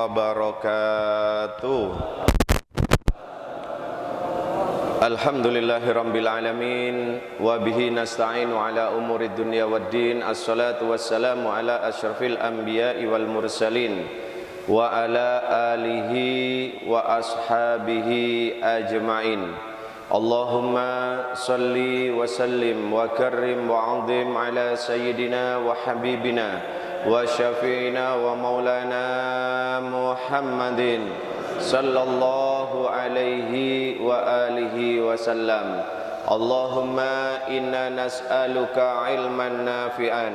wabarakatuh. Alhamdulillahirabbil alamin wa bihi nasta'inu ala umurid dunya waddin. Assalatu wassalamu ala asyrafil anbiya'i wal mursalin wa ala alihi wa ashabihi ajma'in. Allahumma salli wa sallim wa karrim wa 'azim ala sayyidina wa habibina wa syafi'ina wa maulana Muhammadin sallallahu alaihi wa alihi wasallam. Allahumma inna nas'aluka ilman nafi'an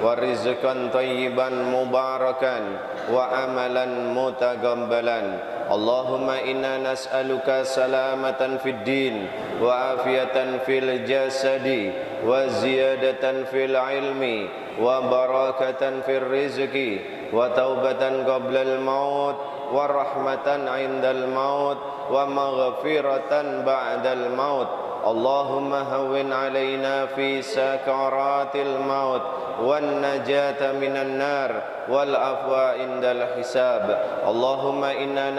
wa rizqan thayyiban mubarakan wa amalan mutaqabbalan. Allahumma inna nas'aluka salamatan fid din wa afiyatan fil jasadi wa ziyadatan fil ilmi wa barakatan fil rizqi wa taubatan qablal maut wa rahmatan indal maut wa maghfiratan ba'dal maut. Allahumma hawwin alaina fi sakaratil maut wan najata minan nar wal afwa indal hisab. Allahumma inna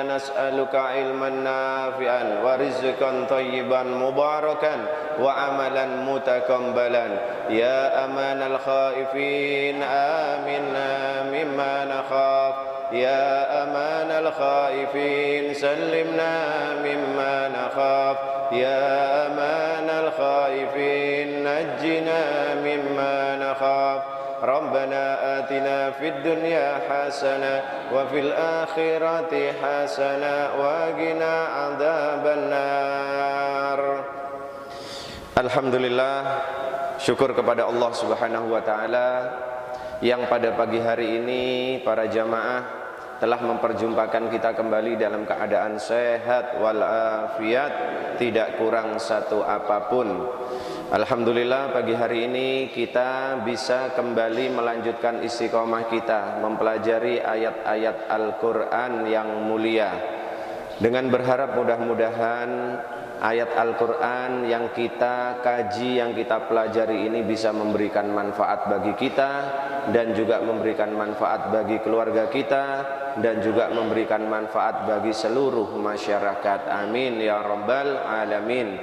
nas'aluka ilman nafi'an wa rizqan thayyiban mubarakan wa amalan mutaqabbalan. Ya amanal khaifin aminna mimma nakhaf. Ya amanal khaifin sallimna mimma nakhaf. Ya amanal khaifin najjina mimma nakhaf. Rabbana atina fid dunya hasanah wa fil akhirati hasanah wa qina adzabannar. Alhamdulillah, syukur kepada Allah Subhanahu wa taala yang pada pagi hari ini para jamaah telah memperjumpakan kita kembali dalam keadaan sehat walafiat, tidak kurang satu apapun. Alhamdulillah, pagi hari ini kita bisa kembali melanjutkan istiqomah kita mempelajari ayat-ayat Al-Quran yang mulia, dengan berharap mudah-mudahan ayat Al-Quran yang kita kaji, yang kita pelajari ini bisa memberikan manfaat bagi kita, dan juga memberikan manfaat bagi keluarga kita, dan juga memberikan manfaat bagi seluruh masyarakat. Amin ya rabbal alamin.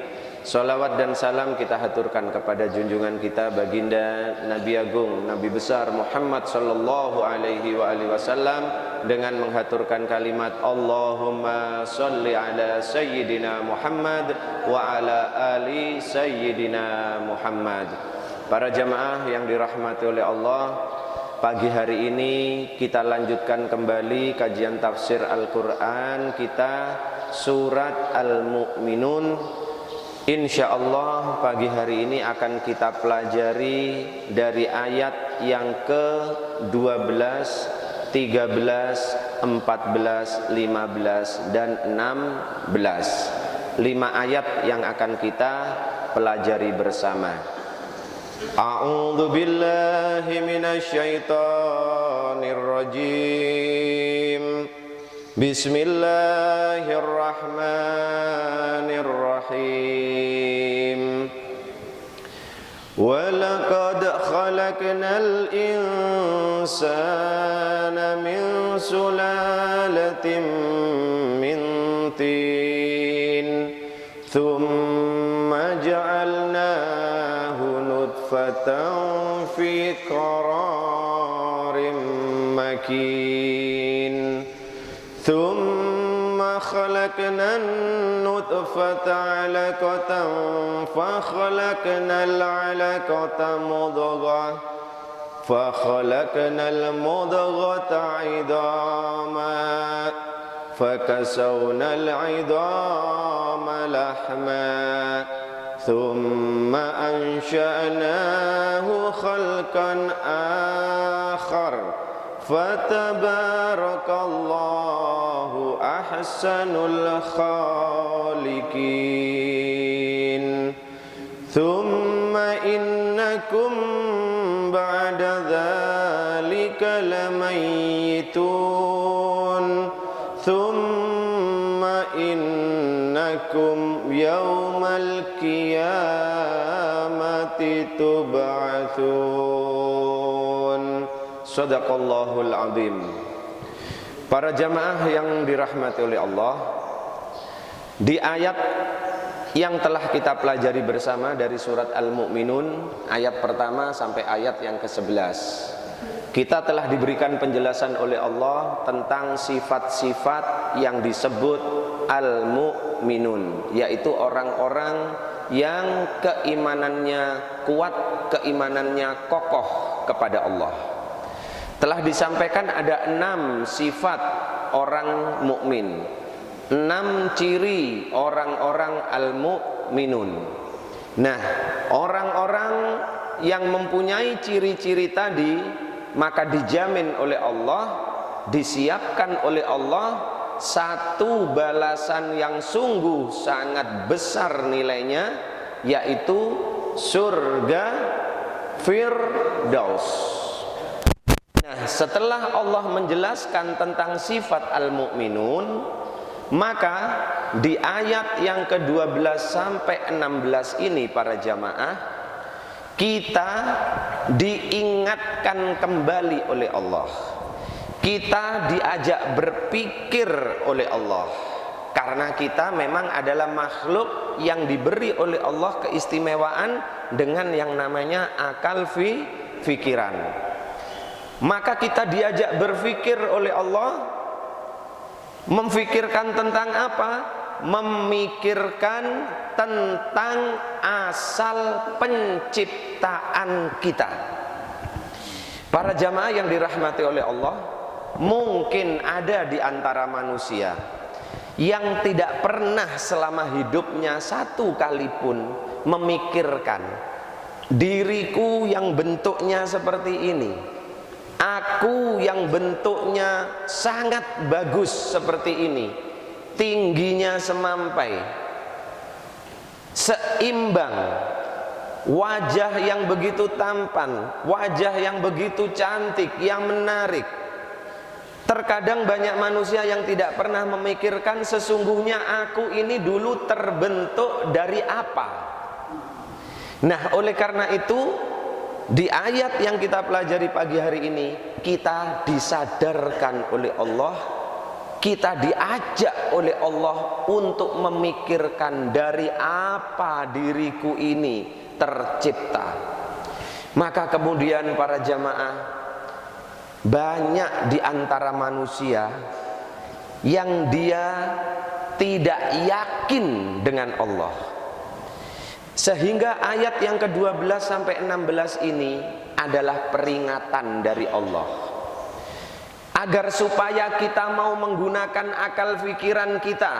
Salawat dan salam kita haturkan kepada junjungan kita baginda Nabi Agung, Nabi besar Muhammad sallallahu alaihi wasallam, dengan menghaturkan kalimat Allahumma sholli ala sayyidina Muhammad wa ala ali sayyidina Muhammad. Para jamaah yang dirahmati oleh Allah, pagi hari ini kita lanjutkan kembali kajian tafsir Al-Quran kita, surat Al-Mu'minun. Insyaallah pagi hari ini akan kita pelajari dari ayat yang ke-12, 13, 14, 15 dan 16. 5 ayat yang akan kita pelajari bersama. A'udzu billahi minasy syaithanir rajim. Bismillahirrahmanirrahim. Wa laqad khalaqnal insana min sulalatin min tin thumma ja'alnahu nutfatan fi qararin makin. ثم خلقنا النطفة علقة فخلقنا العلقة مضغة فخلقنا المضغة عظاما فكسونا العظام لحما ثم أنشأناه خلقا آخر fatabarakallahu ahsanul khaliqin. Thumma innakum ba'da dhalika lamayitun. Thumma innakum yawmal qiyamati tub'atsun. Shadaqallahul azim. Para jamaah yang dirahmati oleh Allah, di ayat yang telah kita pelajari bersama dari surat Al-Mu'minun ayat pertama sampai ayat yang ke-11, kita telah diberikan penjelasan oleh Allah tentang sifat-sifat yang disebut Al-Mu'minun, yaitu orang-orang yang keimanannya kuat, keimanannya kokoh kepada Allah. Telah disampaikan ada 6 sifat orang mukmin, 6 ciri orang-orang al-mu'minun. Nah, orang-orang yang mempunyai ciri-ciri tadi, maka dijamin oleh Allah, disiapkan oleh Allah satu balasan yang sungguh sangat besar nilainya, yaitu surga Firdaus. Nah, setelah Allah menjelaskan tentang sifat al-mu'minun, maka di ayat yang ke-12 sampai 16 ini para jamaah, kita diingatkan kembali oleh Allah. Kita diajak berpikir oleh Allah. Karena kita memang adalah makhluk yang diberi oleh Allah keistimewaan dengan yang namanya akal fikiran. Maka kita diajak berpikir oleh Allah. Memfikirkan tentang apa? Memikirkan tentang asal penciptaan kita. Para jamaah yang dirahmati oleh Allah, mungkin ada di antara manusia yang tidak pernah selama hidupnya satu kali pun memikirkan, diriku yang bentuknya seperti ini, aku yang bentuknya sangat bagus seperti ini, tingginya semampai, seimbang, wajah yang begitu tampan, wajah yang begitu cantik, yang menarik. Terkadang banyak manusia yang tidak pernah memikirkan sesungguhnya aku ini dulu terbentuk dari apa. Nah, oleh karena itu, di ayat yang kita pelajari pagi hari ini, kita disadarkan oleh Allah, kita diajak oleh Allah untuk memikirkan dari apa diriku ini tercipta. Maka kemudian para jamaah, banyak di antara manusia yang dia tidak yakin dengan Allah. Sehingga ayat yang ke-12 sampai 16 ini adalah peringatan dari Allah. Agar supaya kita mau menggunakan akal pikiran kita,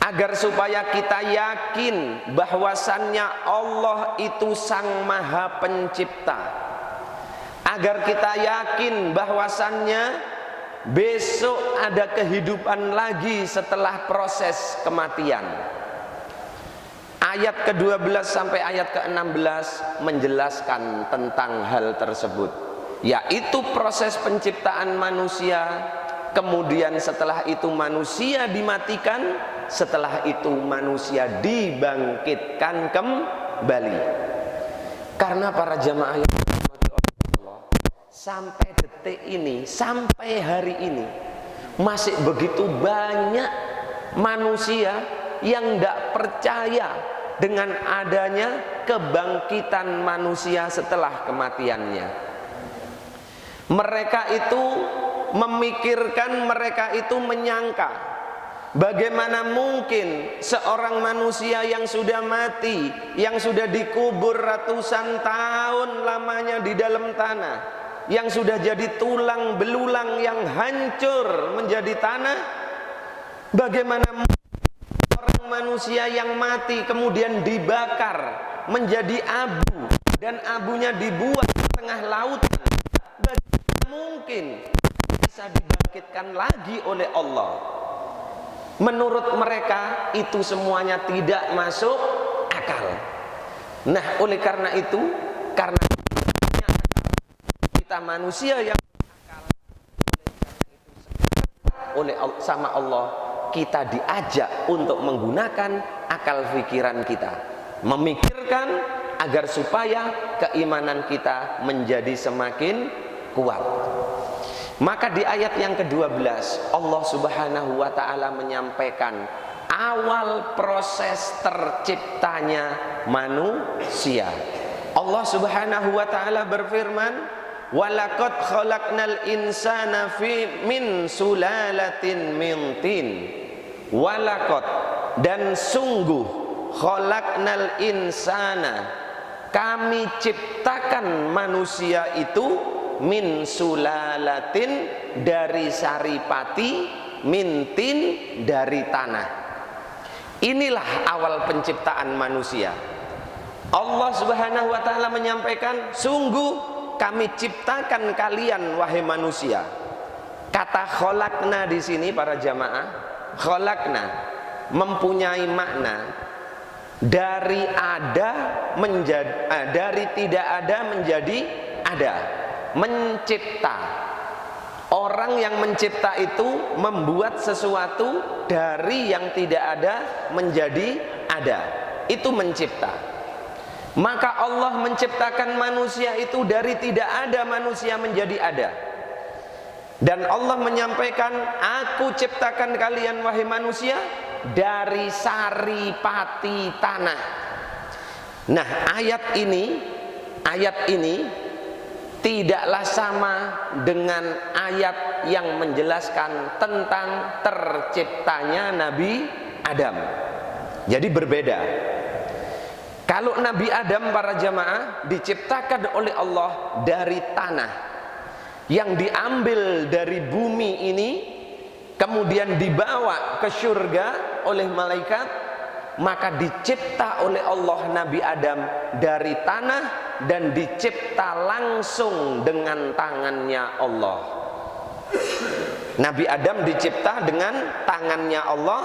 agar supaya kita yakin bahwasannya Allah itu Sang Maha Pencipta, agar kita yakin bahwasannya besok ada kehidupan lagi setelah proses kematian. Ayat ke-12 sampai ayat ke-16 menjelaskan tentang hal tersebut, yaitu proses penciptaan manusia. Kemudian setelah itu manusia dimatikan, setelah itu manusia dibangkitkan kembali. Karena para jamaah yang dirahmati Allah, sampai detik ini, sampai hari ini, masih begitu banyak manusia yang tidak percaya dengan adanya kebangkitan manusia setelah kematiannya. Mereka itu memikirkan, mereka itu menyangka, bagaimana mungkin seorang manusia yang sudah mati, yang sudah dikubur ratusan tahun lamanya di dalam tanah, yang sudah jadi tulang belulang yang hancur menjadi tanah, bagaimana orang manusia yang mati kemudian dibakar menjadi abu dan abunya dibuang di tengah lautan, bagaimana mungkin bisa dibangkitkan lagi oleh Allah? Menurut mereka itu semuanya tidak masuk akal. Nah, oleh karena itu, karena kita manusia yang akal, oleh sama Allah, kita diajak untuk menggunakan akal pikiran kita, memikirkan agar supaya keimanan kita menjadi semakin kuat. Maka di ayat yang ke-12 Allah Subhanahu wa taala menyampaikan awal proses terciptanya manusia. Allah Subhanahu wa taala berfirman, "Walaqad khalaqnal insana min sulalatin min tin." Walaqad, dan sungguh, khalaqnal insana, kami ciptakan manusia itu min sulalatin, dari saripati, min tin, dari tanah. Inilah awal penciptaan manusia. Allah Subhanahu wa taala menyampaikan, sungguh kami ciptakan kalian wahai manusia. Kata khalaqna di sini para jamaah, khalaqna mempunyai makna dari ada menjadi dari tidak ada menjadi ada, mencipta. Orang yang mencipta itu membuat sesuatu dari yang tidak ada menjadi ada. Itu mencipta. Maka Allah menciptakan manusia itu dari tidak ada manusia menjadi ada. Dan Allah menyampaikan, aku ciptakan kalian wahai manusia dari saripati tanah. Nah, ayat ini tidaklah sama dengan ayat yang menjelaskan tentang terciptanya Nabi Adam. Jadi berbeda. Kalau Nabi Adam para jamaah diciptakan oleh Allah dari tanah yang diambil dari bumi ini, kemudian dibawa ke surga oleh malaikat, maka dicipta oleh Allah Nabi Adam dari tanah dan dicipta langsung dengan tangannya Allah. Nabi Adam dicipta dengan tangannya Allah,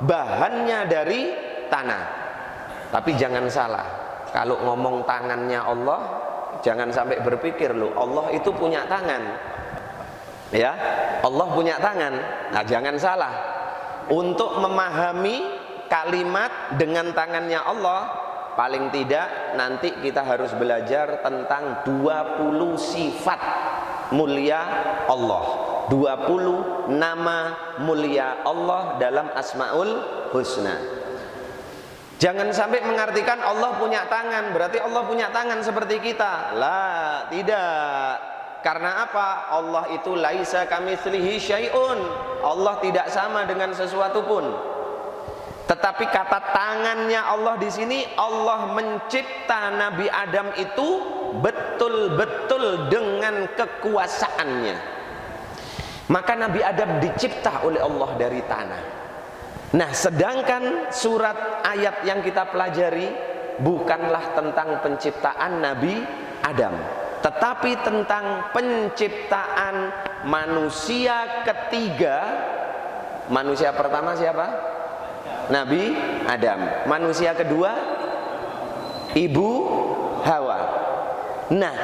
bahannya dari tanah. Tapi jangan salah, kalau ngomong tangannya Allah, jangan sampai berpikir loh, Allah itu punya tangan. Ya, Allah punya tangan. Nah, jangan salah. Untuk memahami kalimat dengan tangannya Allah, paling tidak nanti kita harus belajar tentang 20 sifat mulia Allah, 20 nama mulia Allah dalam Asmaul Husna. Jangan sampai mengartikan Allah punya tangan berarti Allah punya tangan seperti kita. Lah, tidak. Karena apa? Allah itu laisa kamitslihi syai'un. Allah tidak sama dengan sesuatu pun. Tetapi kata tangannya Allah di sini, Allah mencipta Nabi Adam itu betul-betul dengan kekuasaannya. Maka Nabi Adam dicipta oleh Allah dari tanah. Nah, sedangkan surat ayat yang kita pelajari bukanlah tentang penciptaan Nabi Adam, tetapi tentang penciptaan manusia ketiga. Manusia pertama siapa? Nabi Adam. Manusia kedua Ibu Hawa. Nah,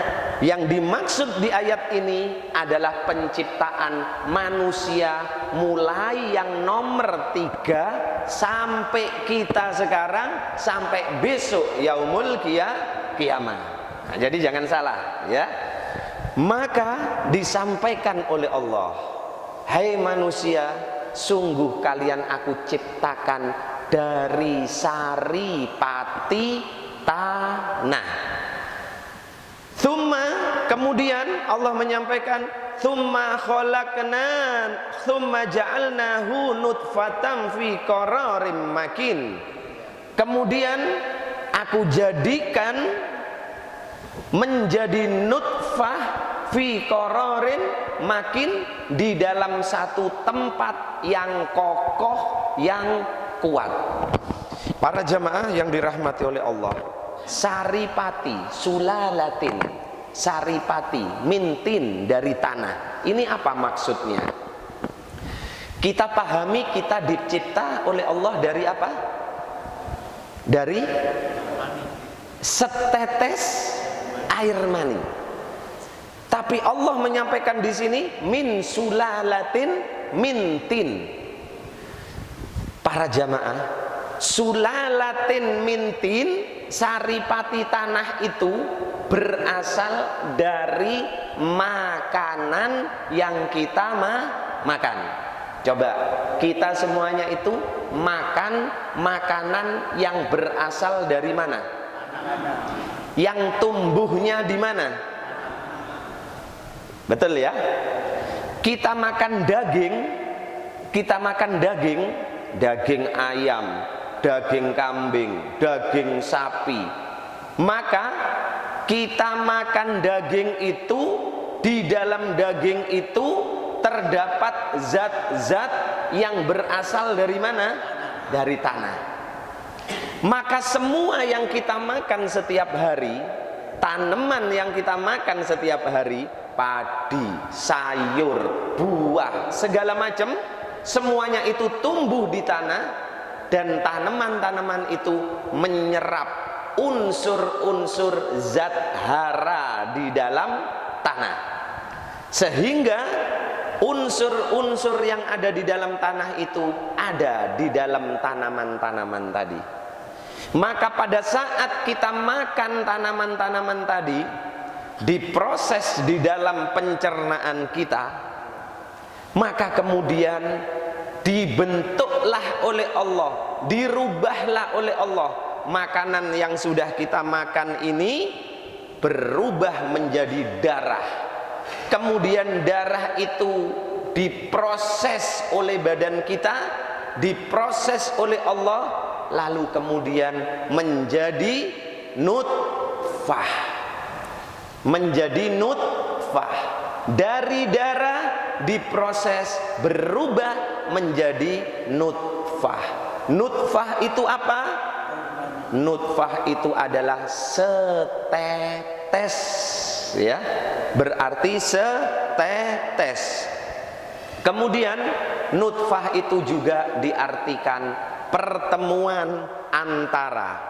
yang dimaksud di ayat ini adalah penciptaan manusia mulai yang nomor 3 sampai kita sekarang, sampai besok yaumul kiamah. Nah, jadi jangan salah ya. Maka disampaikan oleh Allah, hai manusia, sungguh kalian aku ciptakan dari saripati tanah. Thumma, kemudian Allah menyampaikan, thumma khalaqna, thumma ja'alnahu nutfatan fi qararim makin. Kemudian aku jadikan menjadi nutfah fi qararin makin, di dalam satu tempat yang kokoh, yang kuat. Para jamaah yang dirahmati oleh Allah, saripati, sulalatin, saripati, mintin, dari tanah. Ini apa maksudnya? Kita pahami kita dicipta oleh Allah dari apa? Dari setetes air mani. Tapi Allah menyampaikan di sini min sulalatin mintin. Para jamaah, sulalatin mintin saripati tanah itu berasal dari makanan yang kita makan. Coba kita semuanya itu makan makanan yang berasal dari mana? Yang tumbuhnya di mana? Betul ya? Kita makan daging ayam, daging kambing, daging sapi. Maka kita makan daging itu, di dalam daging itu terdapat zat-zat yang berasal dari mana? Dari tanah. Maka semua yang kita makan setiap hari, tanaman yang kita makan setiap hari, padi, sayur, buah, segala macam, semuanya itu tumbuh di tanah, dan tanaman-tanaman itu menyerap unsur-unsur zat hara di dalam tanah, sehingga unsur-unsur yang ada di dalam tanah itu ada di dalam tanaman-tanaman tadi. Maka pada saat kita makan tanaman-tanaman tadi, diproses di dalam pencernaan kita, maka kemudian dibentuklah oleh Allah, dirubahlah oleh Allah makanan yang sudah kita makan ini, berubah menjadi darah. Kemudian darah itu diproses oleh badan kita, diproses oleh Allah, lalu kemudian menjadi nutfah. Menjadi nutfah. Dari darah diproses berubah menjadi nutfah. Nutfah itu apa? Nutfah itu adalah setetes, ya, berarti setetes. Kemudian nutfah itu juga diartikan pertemuan antara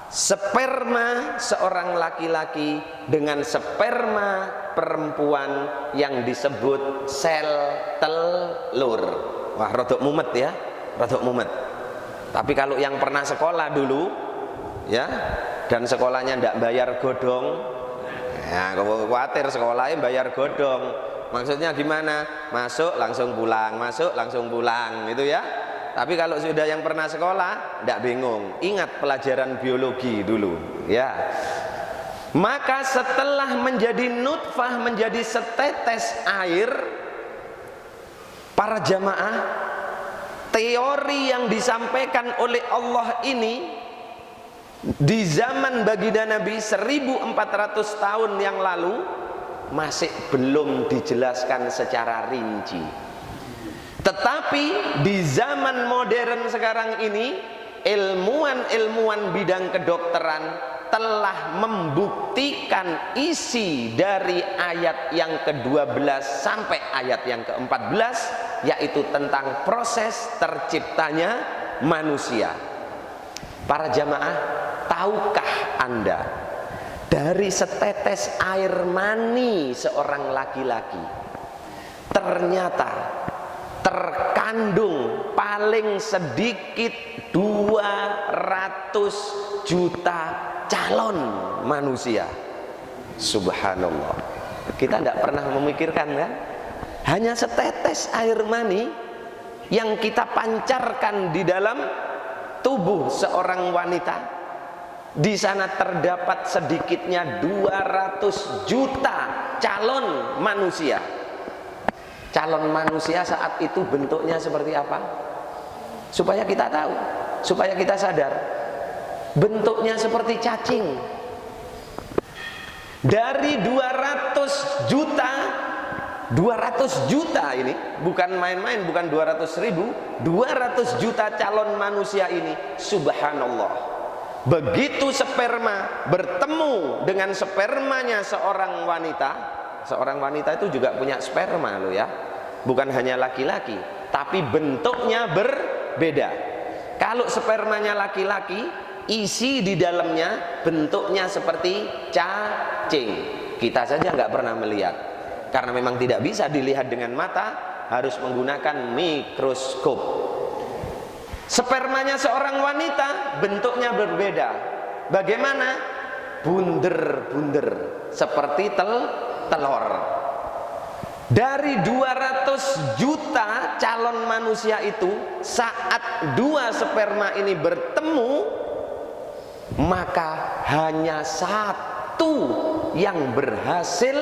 sperma seorang laki-laki dengan sperma perempuan yang disebut sel telur. Wah, rodok mumet ya, rodok mumet. Tapi kalau yang pernah sekolah dulu, ya, dan sekolahnya ndak bayar godong, ya, khawatir sekolahnya bayar godong. Maksudnya gimana? Masuk langsung pulang, masuk langsung pulang, itu ya. Tapi kalau sudah yang pernah sekolah, ndak bingung. Ingat pelajaran biologi dulu, ya. Maka setelah menjadi nutfah, menjadi setetes air, para jamaah, teori yang disampaikan oleh Allah ini di zaman baginda Nabi 1400 tahun yang lalu masih belum dijelaskan secara rinci. Tetapi di zaman modern sekarang ini, ilmuwan-ilmuwan bidang kedokteran telah membuktikan isi dari ayat yang ke-12 sampai ayat yang ke-14, yaitu tentang proses terciptanya manusia. Para jamaah, tahukah Anda, dari setetes air mani seorang laki-laki ternyata terkandung paling sedikit 200 juta calon manusia. Subhanallah. Kita tidak pernah memikirkan, kan? Hanya setetes air mani yang kita pancarkan di dalam tubuh seorang wanita, di sana terdapat sedikitnya 200 juta calon manusia. Calon manusia saat itu bentuknya seperti apa? Supaya kita tahu, supaya kita sadar, bentuknya seperti cacing. Dari 200 juta ini, bukan main-main, bukan 200.000, 200 juta calon manusia ini, subhanallah, begitu sperma bertemu dengan spermanya seorang wanita. Seorang wanita itu juga punya sperma loh ya, bukan hanya laki-laki, tapi bentuknya berbeda. Kalau spermanya laki-laki, isi di dalamnya bentuknya seperti cacing. Kita saja nggak pernah melihat, karena memang tidak bisa dilihat dengan mata, harus menggunakan mikroskop. Spermanya seorang wanita bentuknya berbeda. Bagaimana? Bunder-bunder seperti telur. Dari 200 juta calon manusia itu, saat 2 sperma ini bertemu, maka hanya 1 yang berhasil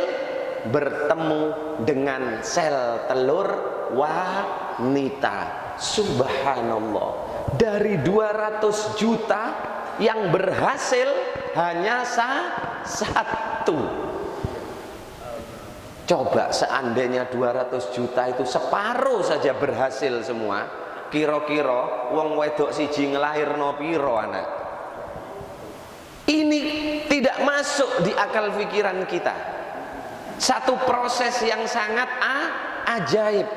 bertemu dengan sel telur wanita. Subhanallah, dari 200 juta yang berhasil hanya 1. Coba seandainya 200 juta itu separuh saja berhasil semua, kira-kira wong wedok siji ngelahirno piro anak? Ini tidak masuk di akal pikiran kita. Satu proses yang sangat ajaib.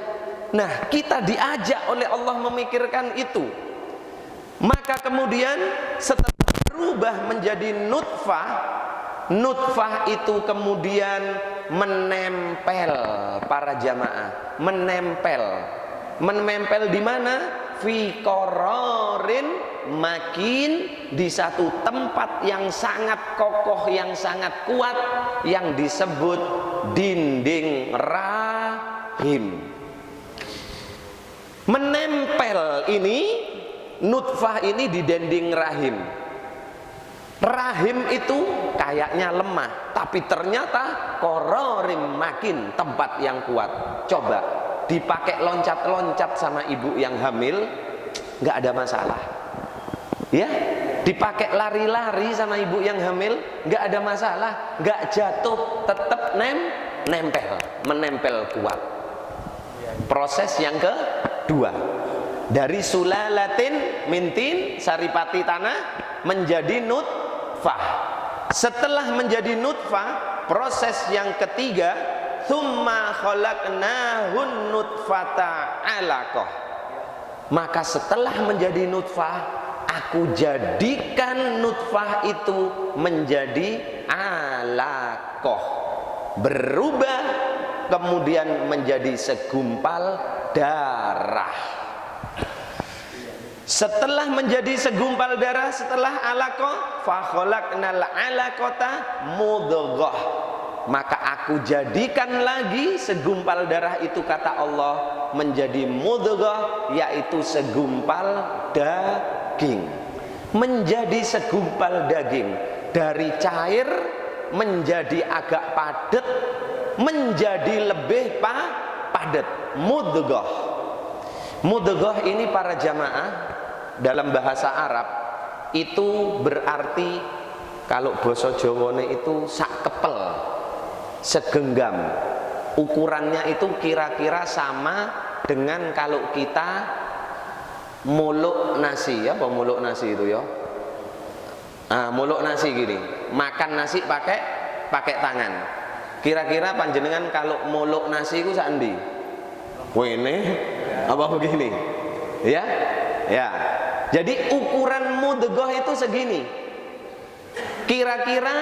Nah, kita diajak oleh Allah memikirkan itu. Maka kemudian setelah berubah menjadi nutfah, nutfah itu kemudian menempel, para jamaah, menempel di mana? Fi qararin makin, di satu tempat yang sangat kokoh, yang sangat kuat, yang disebut dinding rahim. Menempel ini, nutfah ini di dinding rahim. Rahim itu kayaknya lemah, tapi ternyata qararim makin, tempat yang kuat. Coba dipakai loncat-loncat sama ibu yang hamil, nggak ada masalah. Ya, dipakai lari-lari sama ibu yang hamil, nggak ada masalah, nggak jatuh, tetap nempel, menempel kuat. Proses yang kedua, dari sulalatin mintin, saripati tanah, menjadi nutfah. Setelah menjadi nutfah, proses yang ketiga, tsumma khalaqnahun nutfata 'alaqah. Maka setelah menjadi nutfah, aku jadikan nutfah itu menjadi 'alaqah, berubah kemudian menjadi segumpal darah. Setelah menjadi segumpal darah, setelah alaqah, fa khalaqnal 'alaqata mudghah. Maka aku jadikan lagi segumpal darah itu, kata Allah, menjadi mudghah, yaitu segumpal daging. Menjadi segumpal daging, dari cair menjadi agak padat, menjadi lebih padat. Mudghah. Mudghah ini, para jamaah, dalam bahasa Arab itu berarti, kalau basa Jawane itu sak kepel, segenggam. Ukurannya itu kira-kira sama dengan kalau kita muluk nasi, ya, apa muluk nasi itu ya? Muluk nasi gini, makan nasi pakai tangan. Kira-kira panjenengan kalau muluk nasi itu sandi? Wene apa begini? Ya? Ya. Jadi ukuran mudghah itu segini. Kira-kira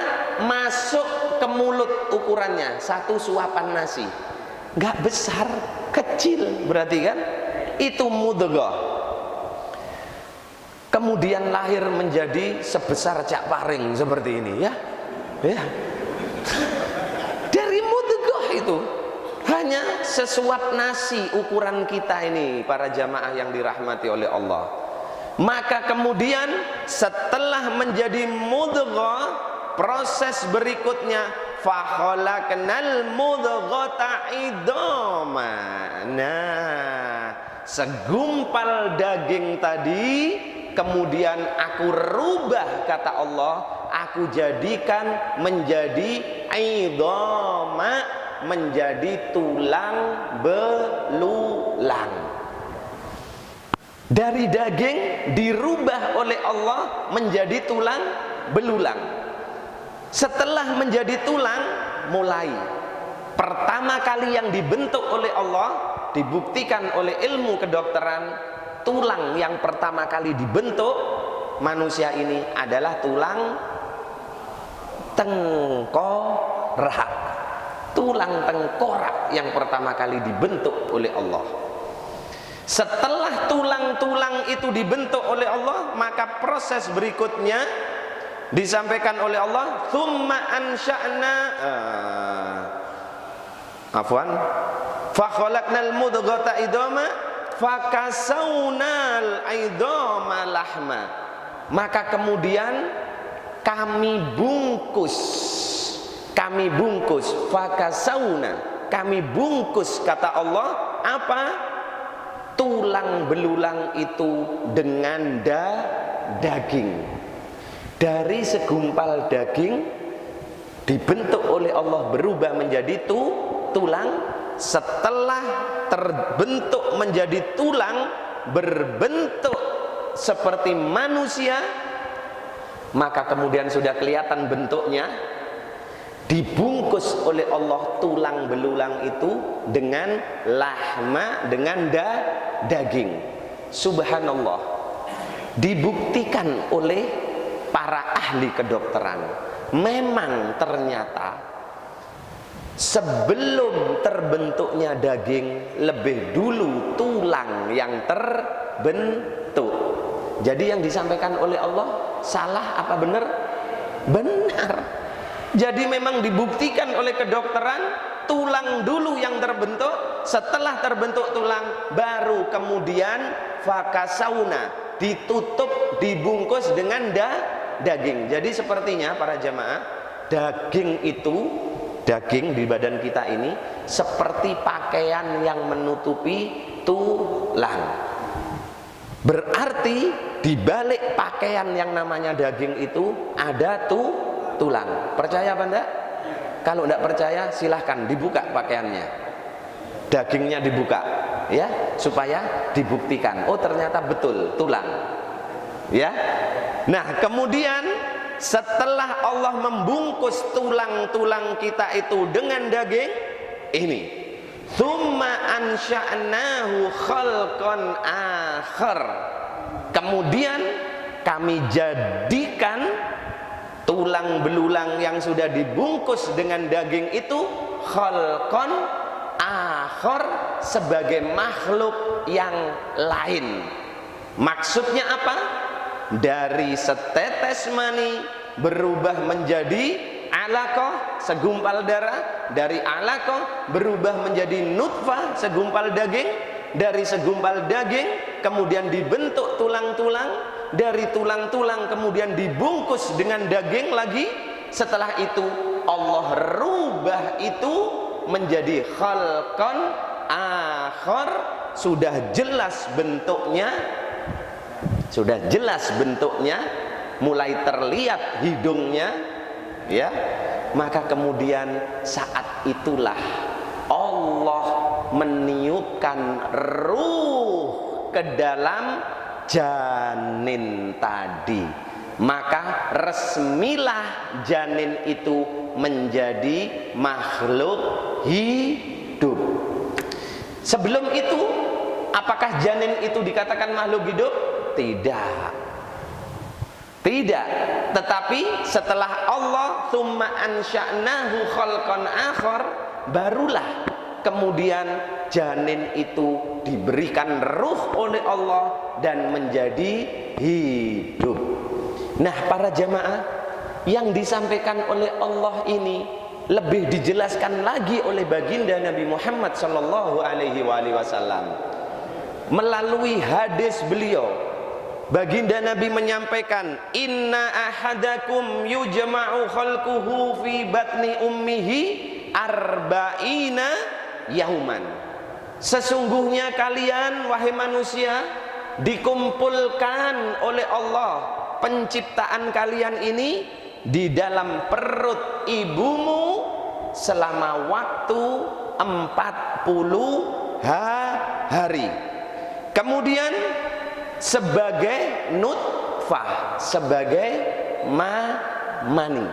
masuk ke mulut ukurannya 1 suapan nasi. Gak besar, kecil, berarti kan? Itu mudghah. Kemudian lahir menjadi sebesar cak paring seperti ini, ya. Ya. Dari mudghah itu hanya sesuap nasi ukuran kita ini, para jamaah yang dirahmati oleh Allah. Maka kemudian setelah menjadi mudghah, proses berikutnya, fa khalaqnal mudghata idhama. Nah, segumpal daging tadi kemudian aku rubah, kata Allah, aku jadikan menjadi idhama, menjadi tulang belulang. Dari daging dirubah oleh Allah menjadi tulang belulang. Setelah menjadi tulang, mulai pertama kali yang dibentuk oleh Allah, dibuktikan oleh ilmu kedokteran, tulang yang pertama kali dibentuk manusia ini adalah tulang tengkorak. Tulang tengkorak yang pertama kali dibentuk oleh Allah. Setelah tulang-tulang itu dibentuk oleh Allah, maka proses berikutnya disampaikan oleh Allah, tsumma ansha'na fa khalaqnal mudghata idama fakasawnal idama lahma. Maka kemudian kami bungkus fakasawna, kami bungkus, kata Allah, apa? Tulang belulang itu dengan daging. Dari segumpal daging dibentuk oleh Allah berubah menjadi tulang. Setelah terbentuk menjadi tulang, berbentuk seperti manusia, maka kemudian sudah kelihatan bentuknya, dibungkus oleh Allah tulang belulang itu dengan lahma, dengan daging. Subhanallah, dibuktikan oleh para ahli kedokteran, memang ternyata sebelum terbentuknya daging, lebih dulu tulang yang terbentuk. Jadi yang disampaikan oleh Allah salah apa benar? Benar. Jadi memang dibuktikan oleh kedokteran, tulang dulu yang terbentuk, setelah terbentuk tulang baru kemudian fakasawna, ditutup, dibungkus dengan daging. Jadi sepertinya para jamaah, daging di badan kita ini seperti pakaian yang menutupi tulang. Berarti di balik pakaian yang namanya daging itu ada tulang. Percaya apa enggak? Kalau enggak percaya silahkan dibuka pakaiannya, dagingnya dibuka, ya, supaya dibuktikan. Oh ternyata betul tulang, ya. Nah kemudian setelah Allah membungkus tulang-tulang kita itu dengan daging ini, tsumma ansha'nahu khalqan akhar, kemudian kami jadikan tulang belulang yang sudah dibungkus dengan daging itu khalqan akhar, sebagai makhluk yang lain. Maksudnya apa? Dari setetes mani berubah menjadi alaqah, segumpal darah. Dari alaqah berubah menjadi nutfah, segumpal daging. Dari segumpal daging kemudian dibentuk tulang-tulang. Dari tulang-tulang kemudian dibungkus dengan daging lagi. Setelah itu Allah rubah itu menjadi khalqan akhar. Sudah jelas bentuknya, mulai terlihat hidungnya, ya. Maka kemudian saat itulah Allah meniupkan ruh ke dalam janin tadi. Maka resmilah janin itu menjadi makhluk hidup. Sebelum itu, apakah janin itu dikatakan makhluk hidup? Tidak. Tetapi setelah Allah tsumma ansha'nahu khalqan akhar, barulah kemudian janin itu diberikan ruh oleh Allah dan menjadi hidup. Nah para jamaah, yang disampaikan oleh Allah ini lebih dijelaskan lagi oleh baginda Nabi Muhammad sallallahu alaihi wasallam melalui hadis beliau. Baginda Nabi menyampaikan, inna ahadakum yujma'u khalquhu fi batni ummihi arba'ina yauman. Sesungguhnya kalian wahai manusia dikumpulkan oleh Allah penciptaan kalian ini di dalam perut ibumu selama waktu 40 hari. Kemudian sebagai nutfah, sebagai mani.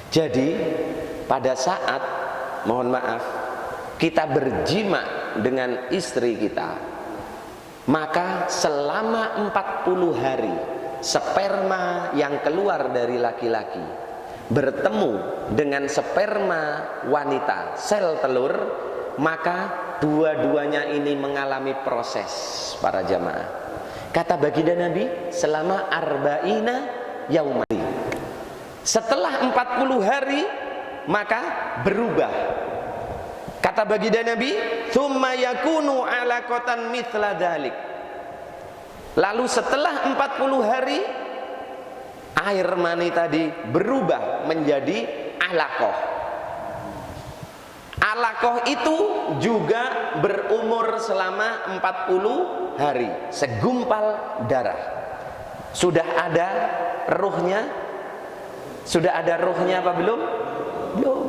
Jadi pada saat, mohon maaf, kita berjima dengan istri kita, maka selama 40 hari sperma yang keluar dari laki-laki bertemu dengan sperma wanita, sel telur, maka dua-duanya ini mengalami proses para jamaah. Kata baginda Nabi, selama arba'ina yaumati. Setelah 40 hari maka berubah. Kata baginda Nabi, "Tsumma yakunu 'alaqatan mithla dzalik." Lalu setelah 40 hari air mani tadi berubah menjadi alaqah. Alaqah itu juga berumur selama 40 hari, segumpal darah. Sudah ada ruhnya? Sudah ada ruhnya apa belum? Belum.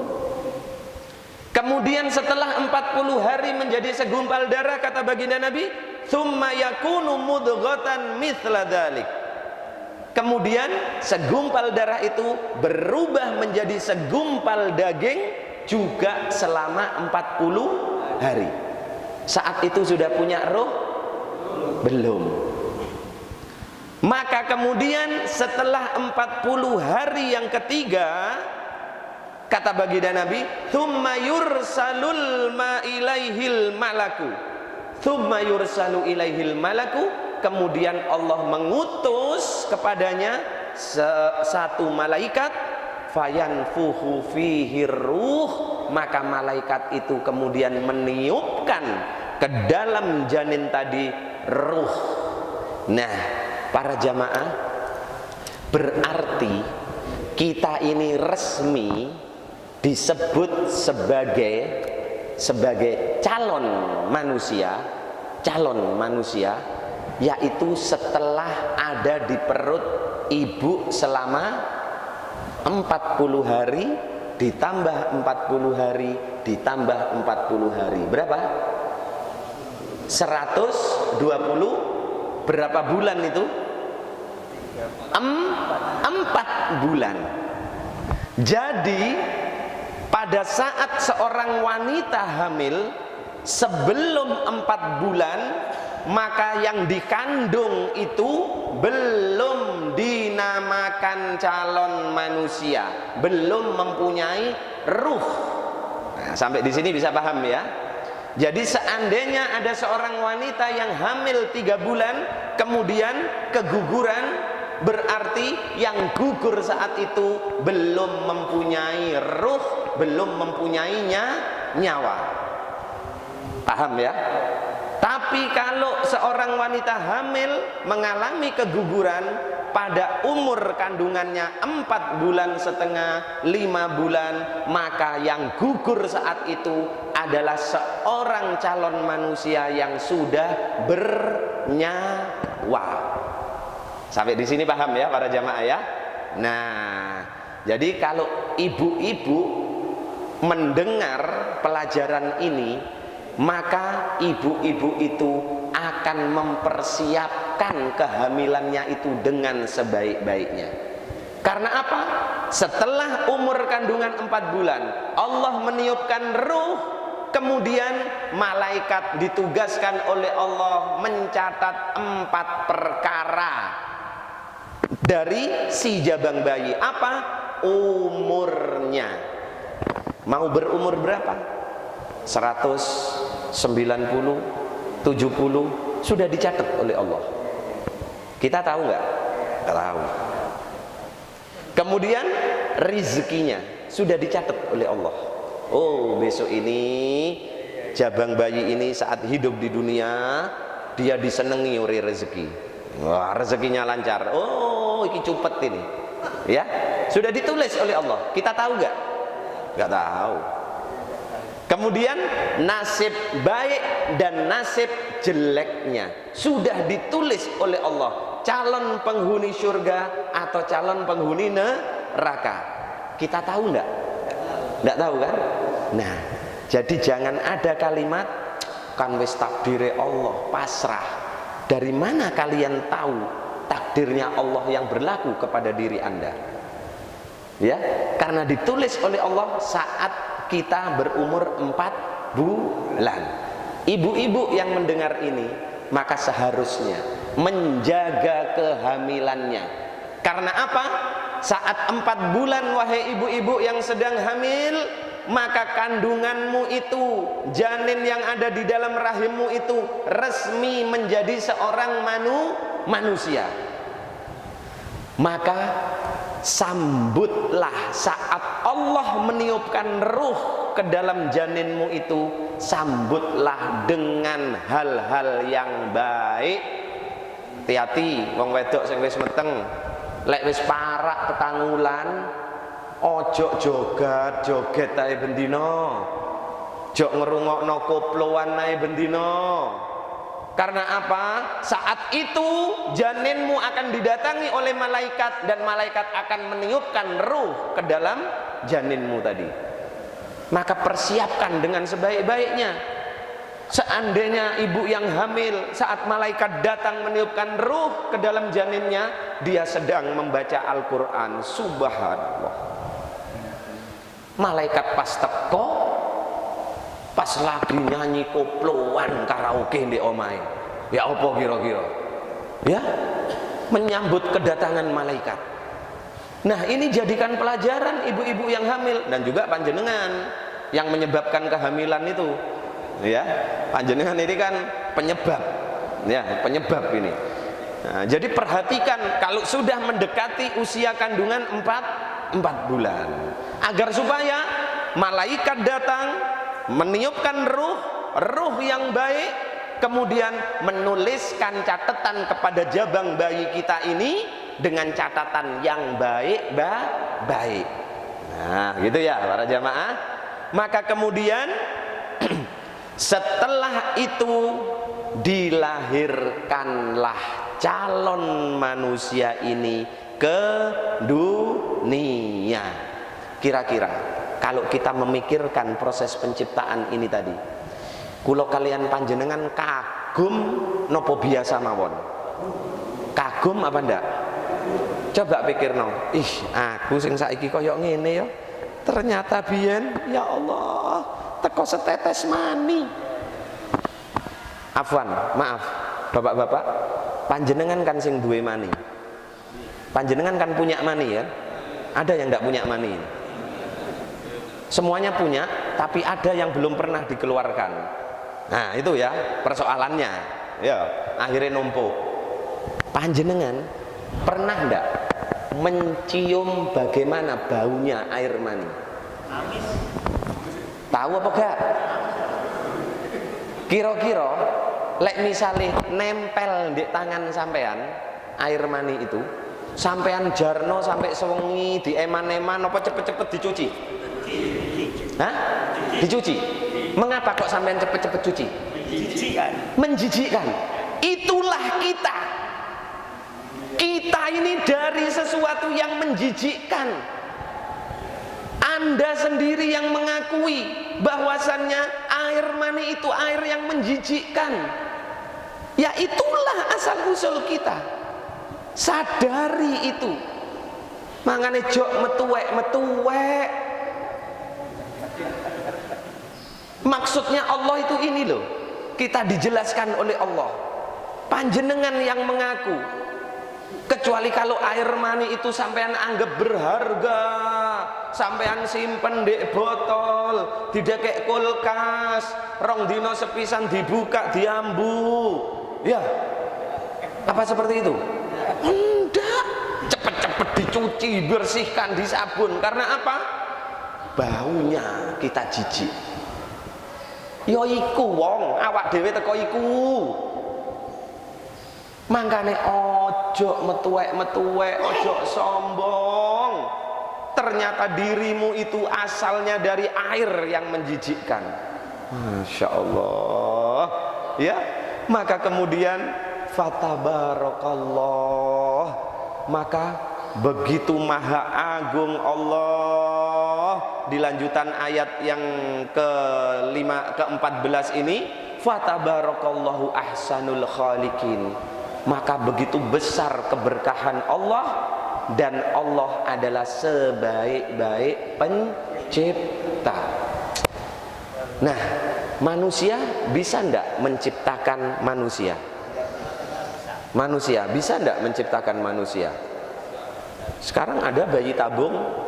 Kemudian setelah 40 hari menjadi segumpal darah, kata baginda Nabi, "Tsumma yakunu mudghatan mithla dzalik." Kemudian segumpal darah itu berubah menjadi segumpal daging juga selama 40 hari. Saat itu sudah punya roh? Belum. Maka kemudian setelah 40 hari yang ketiga, kata baginda Nabi, "Tsumma yursalul ma ilaihil malaku." Tsumma yursalu ilaihil malaku, kemudian Allah mengutus kepadanya satu malaikat, fayanfuhu fihi ruh, maka malaikat itu kemudian meniupkan ke dalam janin tadi ruh. Nah, para jamaah, berarti kita ini resmi disebut sebagai calon manusia, yaitu setelah ada di perut ibu selama 40 hari ditambah 40 hari ditambah 40 hari. Berapa? 120. Berapa bulan itu? 4 bulan. Jadi pada saat seorang wanita hamil sebelum 4 bulan, maka yang dikandung itu belum dinamakan calon manusia, belum mempunyai ruh. Nah, sampai di sini bisa paham ya. Jadi seandainya ada seorang wanita yang hamil 3 bulan kemudian keguguran, berarti yang gugur saat itu belum mempunyai ruh, belum mempunyai nyawa. Paham ya? Tapi kalau seorang wanita hamil mengalami keguguran pada umur kandungannya 4 bulan setengah, 5 bulan, maka yang gugur saat itu adalah seorang calon manusia yang sudah bernyawa. Sampai di sini paham ya para jamaah ya? Nah, jadi kalau ibu-ibu mendengar pelajaran ini, maka ibu-ibu itu akan mempersiapkan kehamilannya itu dengan sebaik-baiknya. Karena apa? Setelah umur kandungan 4 bulan, Allah meniupkan ruh, kemudian malaikat ditugaskan oleh Allah mencatat 4 perkara dari si jabang bayi. Apa? Umurnya. Mau berumur berapa? 190, 70 sudah dicatat oleh Allah. Kita tahu nggak? Nggak tahu. Kemudian rizkinya sudah dicatat oleh Allah. Oh, besok ini jabang bayi ini saat hidup di dunia dia disenangi oleh rezeki. Wah, rezekinya lancar. Oh, ini cepet ini. Ya, sudah ditulis oleh Allah. Kita tahu nggak? Nggak tahu. Kemudian nasib baik dan nasib jeleknya sudah ditulis oleh Allah. Calon penghuni surga atau calon penghuni neraka. Kita tahu enggak? Enggak tahu kan? Nah, jadi jangan ada kalimat kan wis takdire Allah, pasrah. Dari mana kalian tahu takdirnya Allah yang berlaku kepada diri Anda? Ya, karena ditulis oleh Allah saat kita berumur 4 bulan. Ibu-ibu yang mendengar ini, maka seharusnya menjaga kehamilannya. Karena apa? Saat 4 bulan, wahai ibu-ibu yang sedang hamil, maka kandunganmu itu, janin yang ada di dalam rahimmu itu resmi menjadi seorang manusia. Maka sambutlah saat Allah meniupkan ruh ke dalam janinmu itu, sambutlah dengan hal-hal yang baik. Hati-hati wong wedok sing wis meteng, lek wis parak tetangulan, ojo joget ae bendina, jok ngerungokno koploan ae bendina. Karena apa? Saat itu janinmu akan didatangi oleh malaikat, dan malaikat akan meniupkan ruh ke dalam janinmu tadi. Maka persiapkan dengan sebaik-baiknya. Seandainya ibu yang hamil, saat malaikat datang meniupkan ruh ke dalam janinnya, dia sedang membaca Al-Quran. Subhanallah. Malaikat pas teko, pas lagi nyanyi koploan karaoke di omahe, ya apa kira-kira? Ya, menyambut kedatangan malaikat. Nah, ini jadikan pelajaran ibu-ibu yang hamil dan juga panjenengan yang menyebabkan kehamilan itu. Ya, panjenengan ini kan penyebab. Ya, penyebab ini. Nah, jadi perhatikan kalau sudah mendekati usia kandungan 4 bulan, agar supaya malaikat datang meniupkan ruh yang baik, kemudian menuliskan catatan kepada jabang bayi kita ini dengan catatan yang baik. Nah, gitu ya para jamaah. Maka kemudian setelah itu dilahirkanlah calon manusia ini ke dunia. Kira-kira kalau kita memikirkan proses penciptaan ini tadi, kula kalian panjenengan kagum nopo biasa mawon? Kagum apa ndak? Coba pikirno, aku sing saiki koyok ngene ya, ternyata biyen ya Allah teko setetes mani. Afwan, maaf bapak-bapak, panjenengan kan sing duwe mani, panjenengan kan punya mani ya. Ada yang ndak punya mani? Semuanya punya, tapi ada yang belum pernah dikeluarkan. Nah, itu ya persoalannya. Ya, akhirnya numpuk. Panjenengan pernah ndak mencium bagaimana baunya air mani? Tahu apa gak? Kira-kira lek misalnya nempel di tangan sampean air mani itu, sampean jarno sampai sewengi di eman-eman apa cepet-cepet dicuci? Hah? Dicuci. Mengapa kok sampean cepet-cepet cuci? Menjijikkan. Itulah kita. Kita ini dari sesuatu yang menjijikkan. Anda sendiri yang mengakui bahwasannya air mani itu air yang menjijikkan. Ya itulah asal usul kita. Sadari itu. Mangane jok metuwek. Maksudnya Allah itu ini loh, kita dijelaskan oleh Allah. Panjenengan yang mengaku, kecuali kalau air mani itu sampean anggap berharga, sampean simpen di botol, didekek kulkas, rong dino sepisan dibuka diambu, ya apa seperti itu? Enggak, cepet-cepet dicuci, bersihkan di sabun. Karena apa? Baunya kita jijik. Yo iku wong, awak dhewe teko iku. Mangkane ojo metuwek, ojo sombong. Ternyata dirimu itu asalnya dari air yang menjijikkan. Masya Allah. Ya, maka kemudian fatabarakallah, maka begitu maha agung Allah. Di lanjutan ayat yang ke-14 ini, fatabarakallahu ahsanul khaliqin, maka begitu besar keberkahan Allah, dan Allah adalah sebaik-baik pencipta. Nah, manusia bisa ndak menciptakan manusia? Manusia bisa ndak menciptakan manusia? Sekarang ada bayi tabung.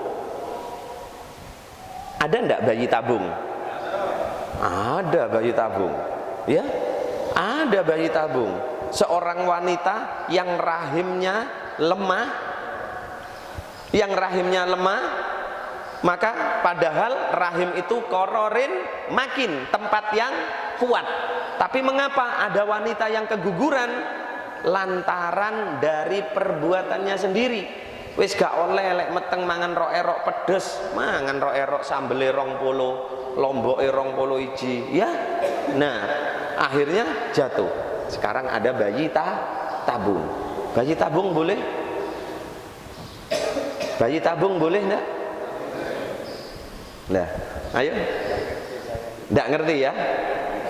Ada ndak bayi tabung? Ada bayi tabung. Ya, ada bayi tabung. Seorang wanita yang rahimnya lemah, yang rahimnya lemah, maka padahal rahim itu kororin makin, tempat yang kuat. Tapi mengapa ada wanita yang keguguran? Lantaran dari perbuatannya sendiri. Wis gak oleh lek meteng mangan rok erok pedes, mangan rok erok sambele 20, lomboke 20 iji, ya. Nah, akhirnya jatuh. Sekarang ada bayi tabung. Bayi tabung boleh? Bayi tabung boleh enggak? Nah, ayo. Enggak ngerti ya?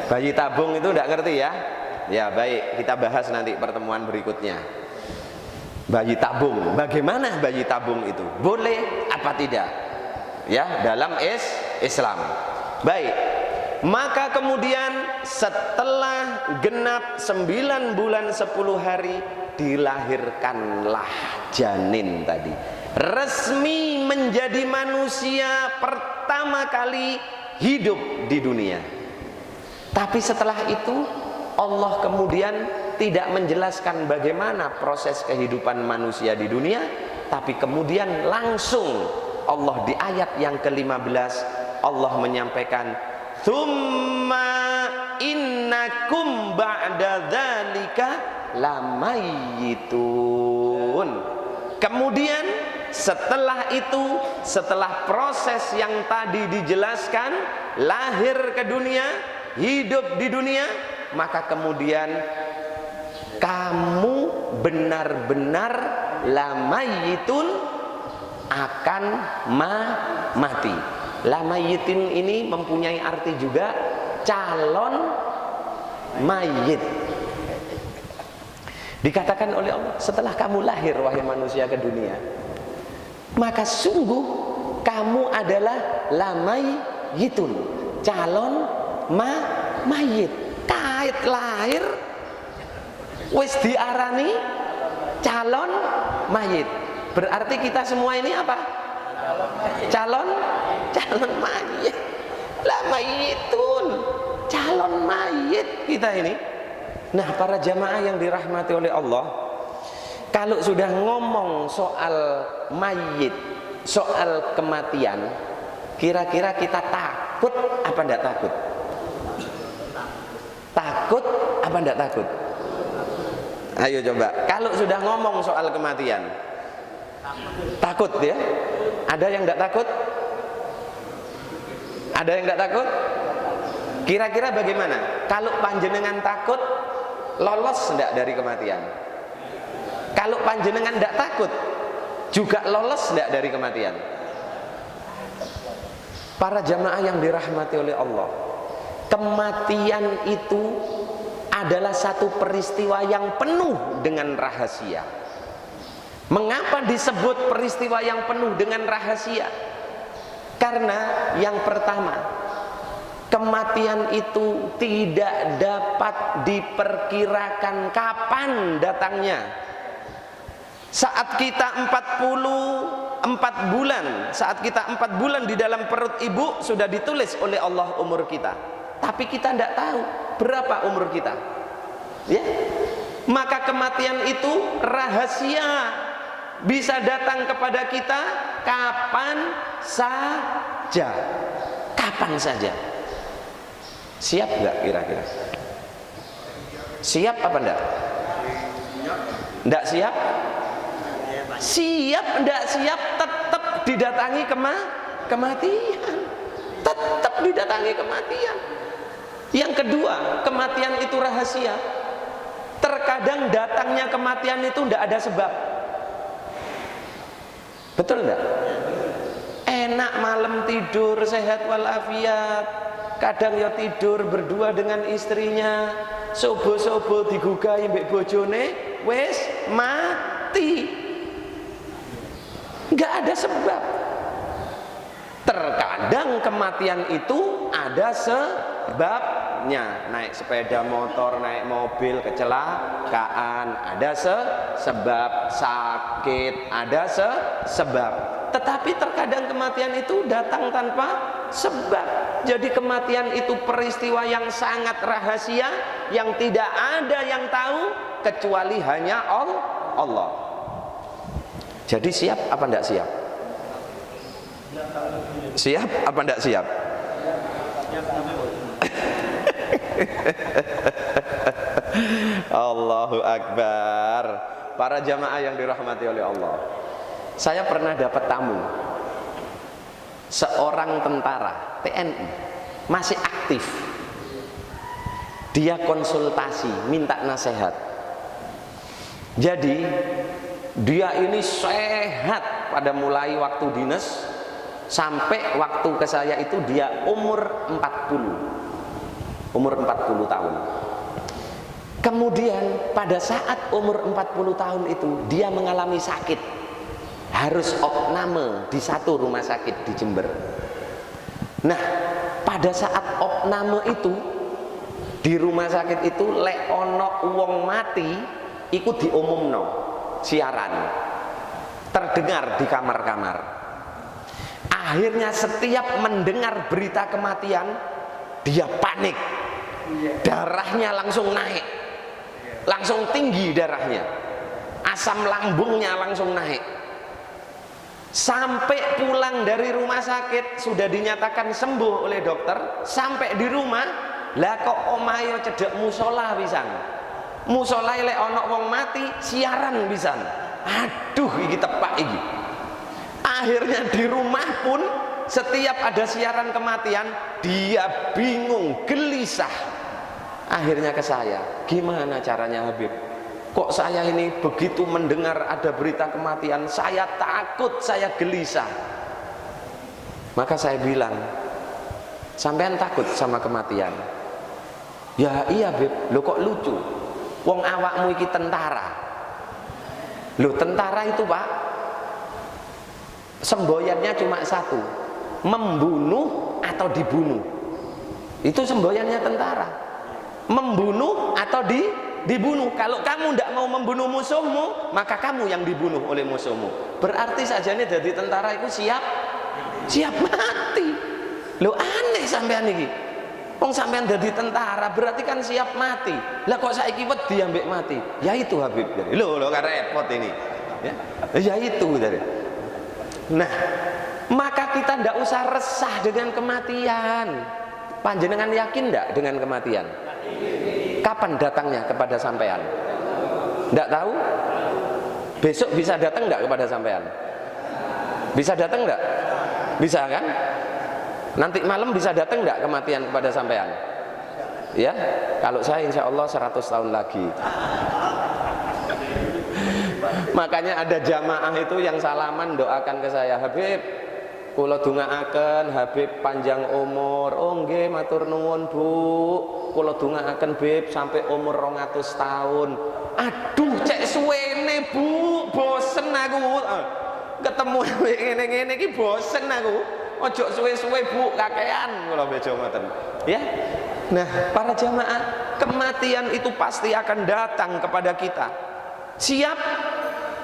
Bayi tabung itu enggak ngerti ya? Ya baik, kita bahas nanti pertemuan berikutnya. Bayi tabung, bagaimana bayi tabung itu? Boleh apa tidak? Ya, dalam Islam. Baik. Maka kemudian setelah genap 9 bulan 10 hari dilahirkanlah janin tadi. Resmi menjadi manusia pertama kali hidup di dunia. Tapi setelah itu Allah kemudian tidak menjelaskan bagaimana proses kehidupan manusia di dunia, tapi kemudian langsung Allah di ayat yang ke-15 Allah menyampaikan, "Tsumma innakum ba'da dzalika lamayitun." Kemudian setelah itu, setelah proses yang tadi dijelaskan, lahir ke dunia, hidup di dunia, maka kemudian kamu benar-benar lamayitun, akan mati. Lamayitin ini mempunyai arti juga calon mayit. Dikatakan oleh Allah, setelah kamu lahir wahai manusia ke dunia, maka sungguh kamu adalah lamayitun, calon mayit. Kait lahir wis diarani calon mayit. Berarti kita semua ini apa? Calon mayit. Lamayitun, calon mayit kita ini. Nah, para jamaah yang dirahmati oleh Allah, kalau sudah ngomong soal mayit, soal kematian, kira-kira kita takut apa enggak takut? Takut apa enggak takut? Ayo coba, kalau sudah ngomong soal kematian, takut ya? Ada yang enggak takut? Ada yang enggak takut? Kira-kira bagaimana? Kalau panjenengan takut, lolos enggak dari kematian? Kalau panjenengan enggak takut, juga lolos enggak dari kematian? Para jamaah yang dirahmati oleh Allah, kematian itu adalah satu peristiwa yang penuh dengan rahasia. Mengapa disebut peristiwa yang penuh dengan rahasia? Karena yang pertama, kematian itu tidak dapat diperkirakan kapan datangnya. Saat kita 44 bulan, saat kita 4 bulan di dalam perut ibu, sudah ditulis oleh Allah umur kita. Tapi kita tidak tahu berapa umur kita, ya. Maka kematian itu rahasia, bisa datang kepada kita kapan saja, kapan saja. Siap nggak kira-kira? Siap apa enggak? Enggak siap? Siap enggak siap tetap didatangi kematian. Tetap didatangi kematian. Yang kedua, kematian itu rahasia. Terkadang datangnya kematian itu enggak ada sebab. Betul enggak? Enak malam tidur sehat walafiat, kadang ya tidur berdua dengan istrinya, sobo-sobo digugahi mbek bojone, wis mati. Enggak ada sebab. Terkadang kematian itu ada sebabnya. Naik sepeda motor, naik mobil, kecelakaan, ada sebab. Sakit, ada sebab. Tetapi terkadang kematian itu datang tanpa sebab. Jadi kematian itu peristiwa yang sangat rahasia, yang tidak ada yang tahu kecuali hanya Allah. Jadi siap apa enggak siap? Siap apa enggak siap? Allahu Akbar. Para jamaah yang dirahmati oleh Allah, saya pernah dapat tamu, seorang tentara TNI, masih aktif. Dia konsultasi, minta nasihat. Jadi dia ini sehat pada mulai waktu dinas sampai waktu ke saya itu dia umur 40 tahun. Kemudian pada saat umur 40 tahun itu dia mengalami sakit, harus opname di satu rumah sakit di Jember. Nah, pada saat opname itu di rumah sakit itu lek ono wong mati ikut diumumno, siaran terdengar di kamar-kamar. Akhirnya setiap mendengar berita kematian dia panik, darahnya langsung naik, langsung tinggi darahnya, asam lambungnya langsung naik. Sampai pulang dari rumah sakit sudah dinyatakan sembuh oleh dokter, sampai di rumah lah kok omayo cedek musola pisan. Musola lek ono wong mati siaran pisan. Aduh iki tepak iki. Akhirnya di rumah pun setiap ada siaran kematian dia bingung, gelisah. Akhirnya ke saya, gimana caranya Habib? Kok saya ini begitu mendengar ada berita kematian, saya takut, saya gelisah. Maka saya bilang, sampean takut sama kematian? Ya iya Beb. Lo kok lucu? Wong awakmu iki tentara. Lo tentara itu Pak, semboyannya cuma satu, membunuh atau dibunuh. Itu semboyannya tentara, membunuh atau dibunuh. Kalau kamu tidak mau membunuh musuhmu, maka kamu yang dibunuh oleh musuhmu. Berarti sajane jadi tentara itu siap mati. Lo aneh sampean iki. Wong sampean jadi tentara berarti kan siap mati. Lah kok saiki wedi ambek mati? Ya itu Habib dari. Lo kan repot ini. Ya itu dari. Nah, maka kita ndak usah resah dengan kematian. Panjenengan yakin ndak dengan kematian? Kapan datangnya kepada sampean? Ndak tahu? Besok bisa datang ndak kepada sampean? Bisa datang ndak? Bisa kan? Nanti malam bisa datang nggak kematian kepada sampean? Ya, kalau saya insya Allah 100 tahun lagi. Makanya ada jamaah itu yang salaman doakan ke saya, Habib, kula dongaaken Habib panjang umur. Oh nggih, matur nuwun Bu. Kula dongaaken Bib sampai umur 200 tahun. Aduh, cek suwene Bu, bosen aku. Ketemu ngene-ngene iki bosen aku. Ojo suwe-suwe Bu, kakean kula bejo ngoten. Ya. Nah, para jamaah, kematian itu pasti akan datang kepada kita. Siap?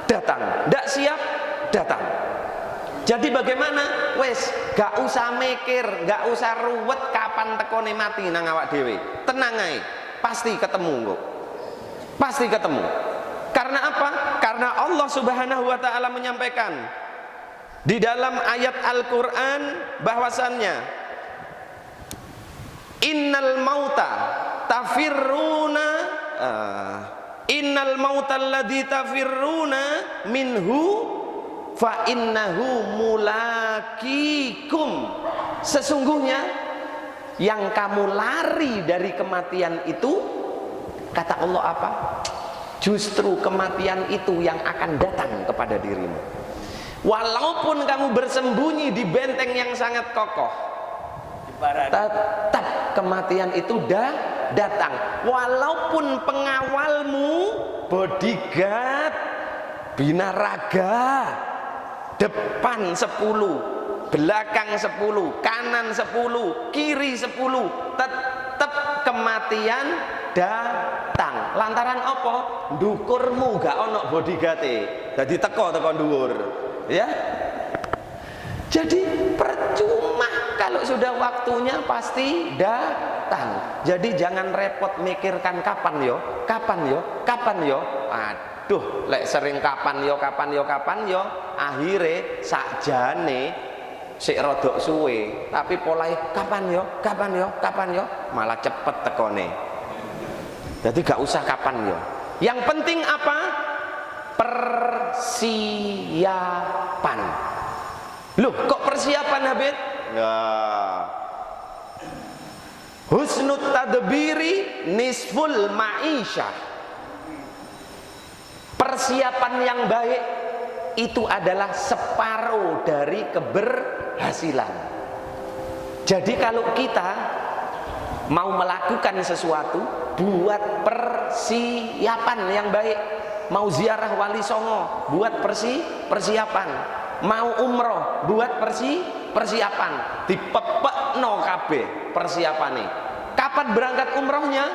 Datang. Ndak siap? Datang. Jadi bagaimana? Wes, gak usah mikir, gak usah ruwet kapan tekone mati nang awak dhewe. Tenang ae. Pasti ketemu kok. Pasti ketemu. Karena apa? Karena Allah Subhanahu wa taala menyampaikan di dalam ayat Al-Quran bahwasannya innal mauta alladhi tafirruna minhu fa innahu mulakikum. Sesungguhnya yang kamu lari dari kematian itu, kata Allah apa? Justru kematian itu yang akan datang kepada dirimu. Walaupun kamu bersembunyi di benteng yang sangat kokoh, tetap kematian itu datang. Walaupun pengawalmu, bodyguard, binaraga, depan 10, belakang 10, kanan 10, kiri 10, tetap kematian datang. Lantaran apa? Ndukurmu gak ono bodyguard-e, dadi teko dhuwur. Ya, jadi percuma kalau sudah waktunya pasti datang. Jadi jangan repot mikirkan kapan yo. Aduh. Duh, lek sering kapan yo akhire sakjane sik rodok suwe, tapi polahe kapan yo malah cepet tekone. Jadi gak usah kapan yo. Yang penting apa? Persiapan. Loh, kok persiapan Habib? Ya. Husnut tadbiri nisful ma'isyah. Persiapan yang baik itu adalah separuh dari keberhasilan. Jadi kalau kita mau melakukan sesuatu, buat persiapan yang baik. Mau ziarah Wali Songo, buat persiapan. Mau umroh, buat persiapan. Dipepekno kabeh persiapane. Kapan berangkat umrohnya?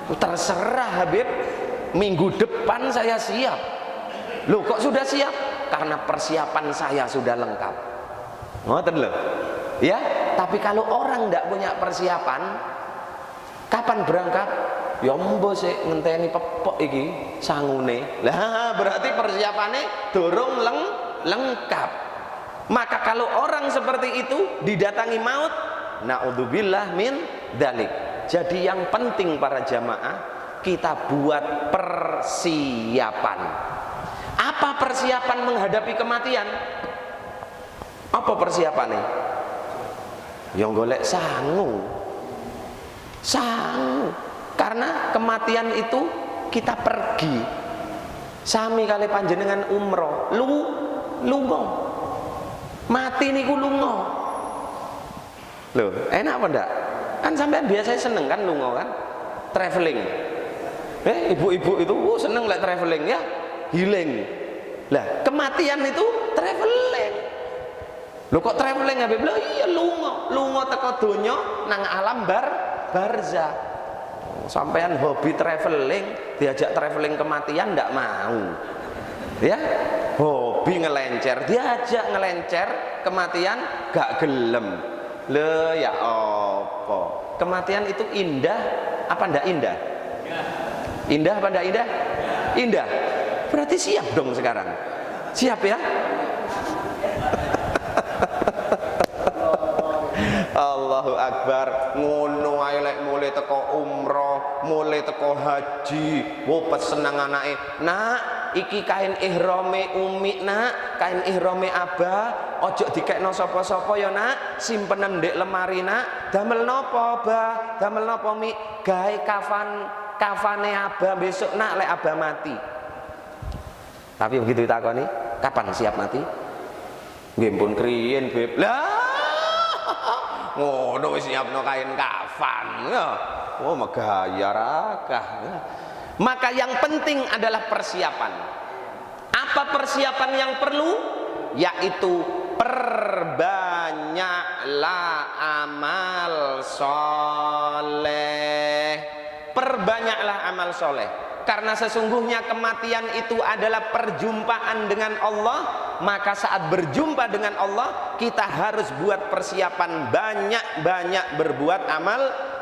Terserah Habib. Minggu depan saya siap. Loh, kok sudah siap? Karena persiapan saya sudah lengkap. Ngoten lho. Ya, tapi kalau orang tidak punya persiapan, kapan berangkat? Ya mbok sik ngenteni pepek iki sangune. Lah berarti persiapannya durung lengkap. Maka kalau orang seperti itu didatangi maut, naudzubillah min dzalik. Jadi yang penting para jamaah, kita buat persiapan. Apa persiapan menghadapi kematian? Apa persiapannya? Yang golek sangu. Karena kematian itu kita pergi. Sami kali panjenengan umroh, lunga. Mati niku lunga. Loh, enak apa ndak? Kan sampean biasanya seneng kan lunga kan? Traveling. Ibu-ibu itu seneng lek traveling ya, healing. Lah, kematian itu traveling. Loh kok traveling Habib? Lah iya lunga teko donya nang alam barzah. Sampean hobi traveling, diajak traveling kematian ndak mau. Ya, hobi ngelencer, diajak ngelencer kematian gak gelem. Le ya apa? Kematian itu indah apa ndak indah? Indah apa ndak indah? Indah. Berarti siap dong sekarang. Siap ya? Allahu Akbar. Ngono ae lek mulai teko umroh, mulai teko haji, pesen nang anake, "Nak, iki kain ihrame umi, Nak, kain ihrame abah, ojo dikekno sapa-sapa ya, Nak, simpenen ndek lemari, Nak. Damel napa, Bah? Damel napa, Mi? Gawe kafane abah besok, Nak, lek abah mati." Tapi begitu ditakoni, "Kapan siap mati?" Nggih pun kriyen, Beb. Lah ngono wis nyiapno kain kafan ya. Oh megaya rakah ya. Maka yang penting adalah persiapan. Apa persiapan yang perlu? Yaitu perbanyaklah amal soleh. Perbanyaklah amal soleh. Karena sesungguhnya kematian itu adalah perjumpaan dengan Allah. Maka saat berjumpa dengan Allah, kita harus buat persiapan banyak-banyak berbuat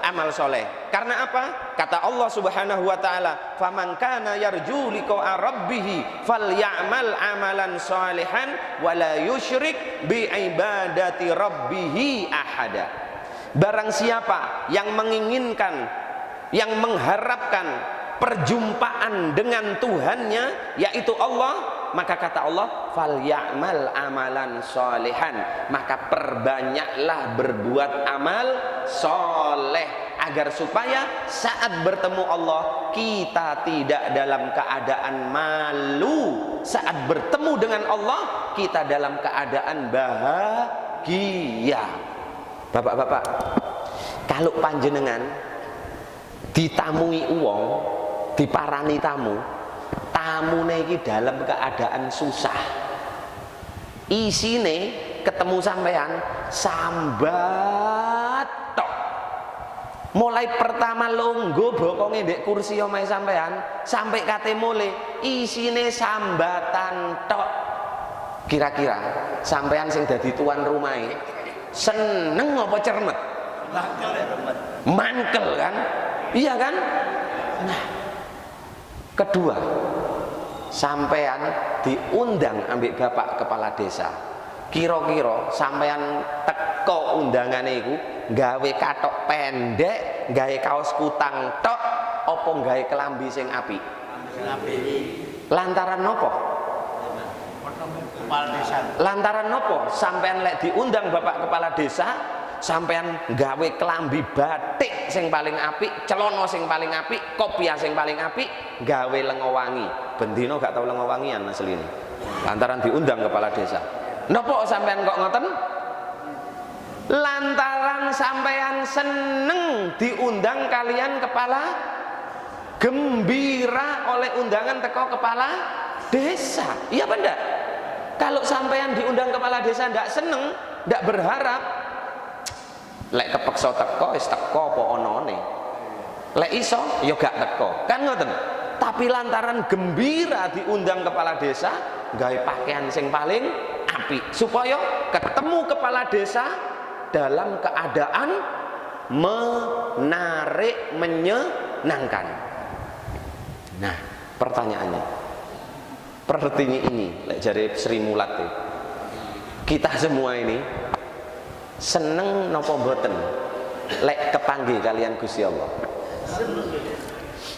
amal soleh. Karena apa? Kata Allah Subhanahu wa taala, "Faman kana yarju liqa'a rabbih falyamal amalan shalihan wa la yusyrik bi ibadati rabbih ahada." Barang siapa yang menginginkan, yang mengharapkan perjumpaan dengan Tuhannya, yaitu Allah, maka kata Allah, "Falyamal amalan sholihan." Maka perbanyaklah berbuat amal soleh, agar supaya saat bertemu Allah kita tidak dalam keadaan malu. Saat bertemu dengan Allah kita dalam keadaan bahagia. Bapak-bapak, kalau panjenengan ditamui uang, diparani tamune iki dalam keadaan susah, isine ketemu sampean sambat tok. Mulai pertama longgo bokonge ndek kursi omahe sampean sampai kate mule isine sambatan tok. Kira-kira sampean sing dadi tuan rumahe seneng apa cermet? Mangkel kan? Iya kan? Nah, kedua, sampean diundang ambek bapak kepala desa. Kira-kira sampean teko undangane iku gawe katok pendek, gawe kaos kutang tok, apa gawe kelambi sing apik? Lantaran nopo? Lantaran nopo? Sampean lek diundang bapak kepala desa, sampean gawe kelambi batik sing paling apik, celana sing paling apik, kopiah sing paling apik, gawe lenga wangi. Bendino gak tau lenga wangian asline. Lantaran diundang kepala desa. Nopo sampean kok ngoten? Lantaran sampean seneng diundang kalian kepala, gembira oleh undangan teko kepala desa. Iya apa enggak? Kalau sampean diundang kepala desa ndak seneng, ndak berharap, lek kepeksa teko wis teko apa onone. Lek iso ya gak teko. Kan ngoten. Tapi lantaran gembira diundang kepala desa, gawe pakaian sing paling apik supaya ketemu kepala desa dalam keadaan menarik, menyenangkan. Nah, pertanyaannya, pertini ini, lek jare Sri Mulat ya, kita semua ini seneng napa mboten lek kepanggih kalian Gusti Allah?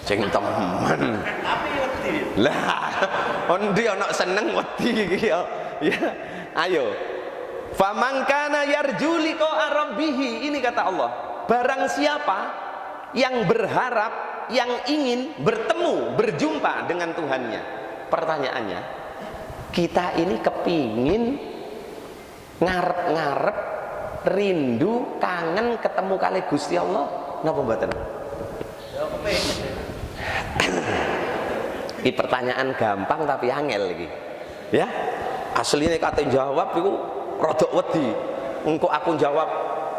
Ceng temen. Lah, ondi ana seneng wedi iki ya. Ya, ayo. Faman kana yarju liqa rabbih, ini kata Allah. Barang siapa yang berharap, yang ingin bertemu, berjumpa dengan Tuhannya. Pertanyaannya, kita ini kepingin ngarep-ngarep, rindu, kangen ketemu kali Gusti Allah napa mboten? Ya kepengin. Ini pertanyaan gampang tapi angel iki. Ya. Asline kate jawab iku rada wedi. Engko aku jawab